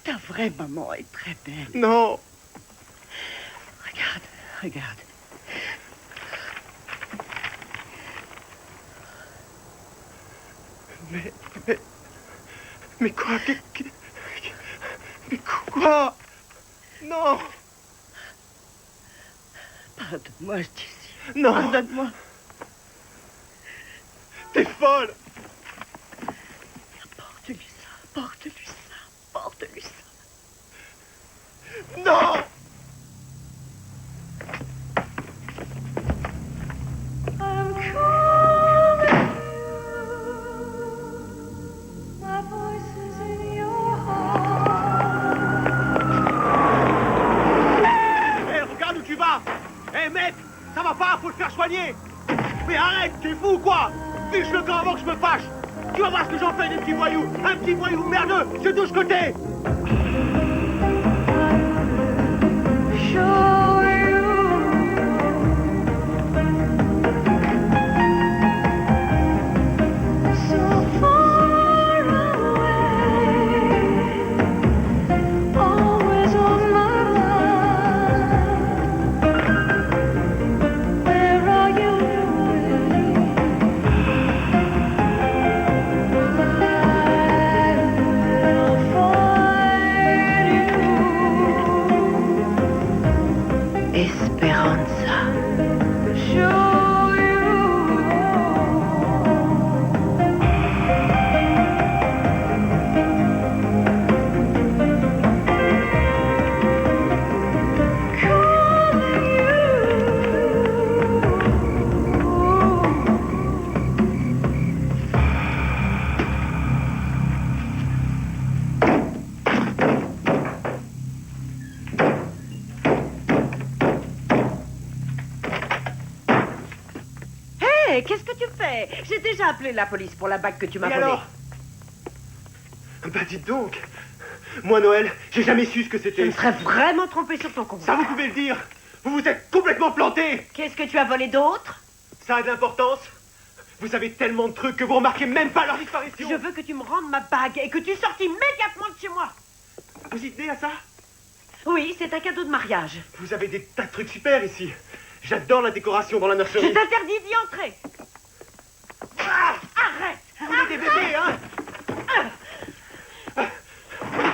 Ta vraie maman est très belle. Non. Regarde, regarde. Mais quoi? Mais quoi? Non. Pardonne-moi, Jessie. Non. Pardonne-moi. T'es folle. Porte-lui ça, porte-lui ça, porte-lui ça. Non. Hé mec, ça va pas, faut le faire soigner. Mais arrête, t'es fou ou quoi? Fiche le camp avant que je me fâche. Tu vas voir ce que j'en fais des petits voyous. Un petit voyou merdeux, sur tous côtés. Qu'est-ce que tu fais? J'ai déjà appelé la police pour la bague que tu m'as volée. Alors? Bah dites donc. Moi, Noël, j'ai jamais su ce que c'était. Je me serais vraiment trompé sur ton compte. Ça, vous pouvez le dire. Vous vous êtes complètement planté. Qu'est-ce que tu as volé d'autre? Ça a de l'importance. Vous avez tellement de trucs que vous remarquez même pas leur disparition. Je veux que tu me rendes ma bague et que tu sortes immédiatement de chez moi. Vous y tenez à ça? Oui, c'est un cadeau de mariage. Vous avez des tas de trucs super ici. J'adore la décoration dans la nurserie. Je t'interdis d'y entrer. Arrête. Vous voulez des bébés, hein?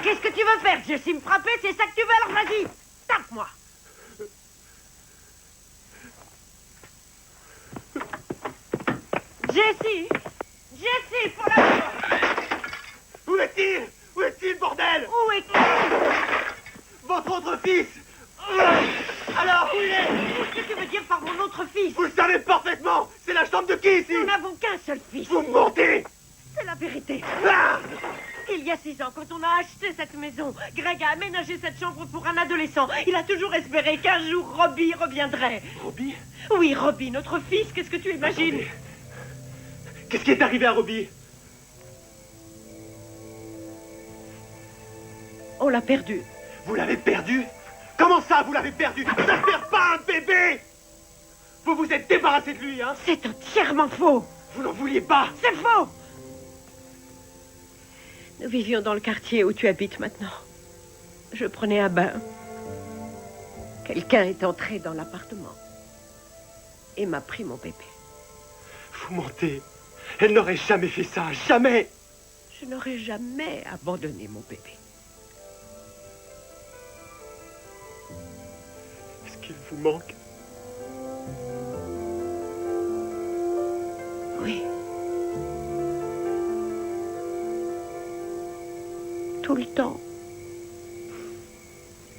Qu'est-ce que tu veux faire, Jessie? Me frapper, c'est ça que tu veux? Alors vas-y, tape-moi. Jessie! Jessie, pour la... Où est-il? Où est-il, bordel? Où est-il? Votre autre fils! Alors, où il est? Qu'est-ce que tu veux dire par mon autre fils? Vous le savez parfaitement! C'est la chambre de qui, ici? Nous n'avons qu'un seul fils. Vous mentez! C'est la vérité. Ah! Il y a 6 ans, quand on a acheté cette maison, Greg a aménagé cette chambre pour un adolescent. Il a toujours espéré qu'un jour Robbie reviendrait. Robbie? Oui, Robbie, notre fils, qu'est-ce que tu imagines? Attendez. Qu'est-ce qui est arrivé à Robbie? On l'a perdu. Vous l'avez perdu? Comment ça, vous l'avez perdu? Ça ne perd pas un bébé! Vous vous êtes débarrassé de lui, hein? C'est entièrement faux. Vous n'en vouliez pas? C'est faux. Nous vivions dans le quartier où tu habites maintenant. Je prenais un bain. Quelqu'un est entré dans l'appartement et m'a pris mon bébé. Vous mentez. Elle n'aurait jamais fait ça, jamais! Je n'aurais jamais abandonné mon bébé. Est-ce qu'il vous manque? Oui. Tout le temps.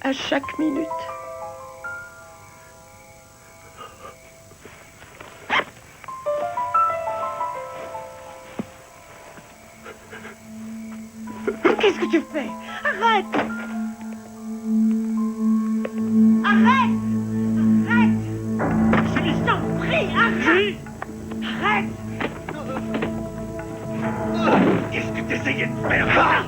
À chaque minute. Qu'est-ce que tu fais? Arrête! Arrête! Arrête! Je t'en prie, arrête! Arrête! Qu'est-ce que t'essayais de faire là?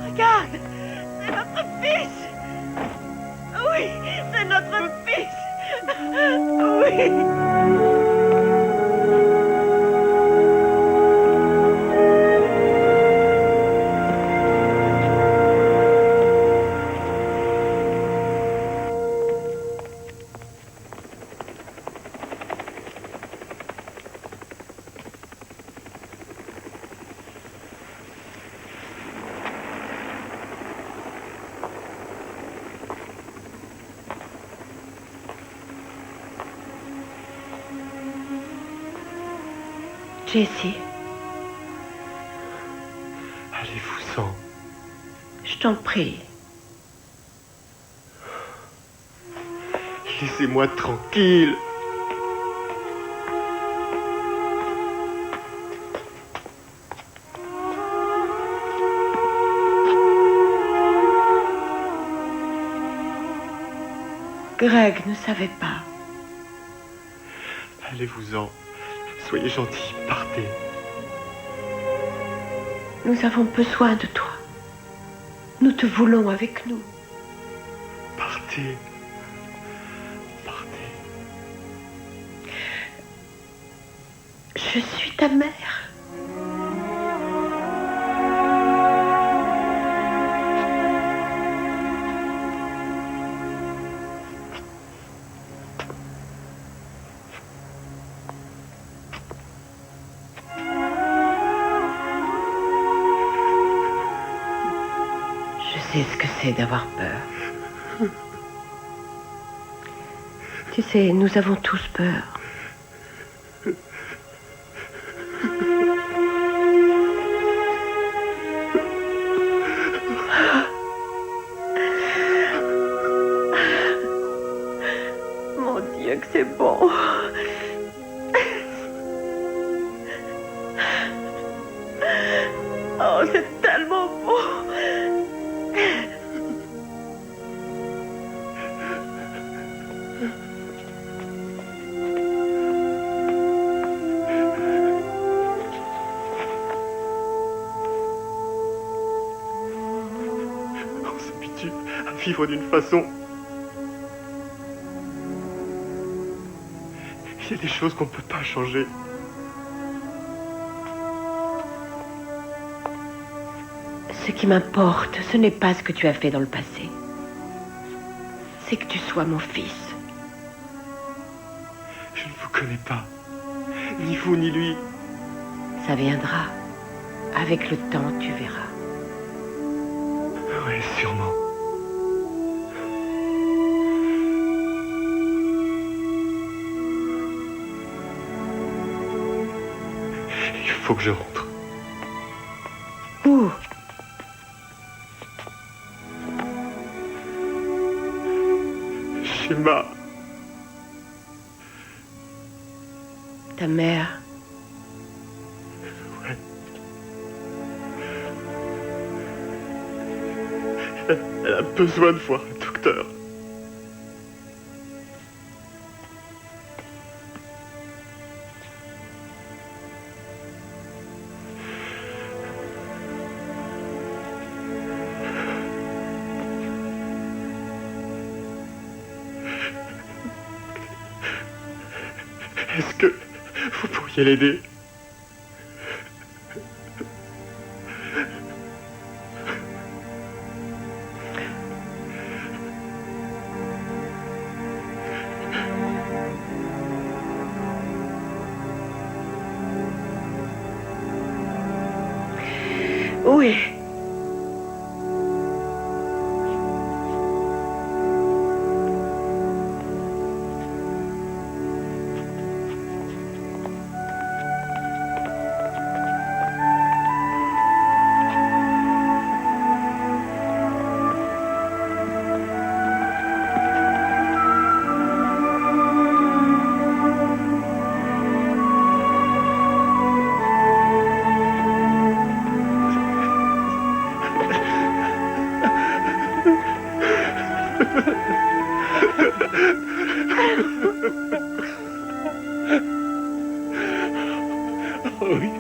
Regarde! C'est notre fils! Oui, c'est notre fils! Oui! Jessie, Allez-vous-en. je t'en prie. Laissez-moi tranquille. Greg ne savait pas. Allez-vous-en. Soyez gentil, partez. Nous avons besoin de toi. Nous te voulons avec nous. Partez. Je suis ta mère. Je sais ce que c'est d'avoir peur. Tu sais, nous avons tous peur. Mon Dieu, que c'est bon. Oh, c'est tellement beau. vivre d'une façon. Il y a des choses qu'on ne peut pas changer. Ce qui m'importe, ce n'est pas ce que tu as fait dans le passé. C'est que tu sois mon fils. Je ne vous connais pas. Ni vous, ni lui. Ça viendra. Avec le temps, tu verras. Ouais, sûrement. Il faut que je rentre. Où? Chez ma... Ta mère. Ouais. Elle a besoin de voir un docteur. Est-ce que vous pourriez l'aider? Oui. Oui.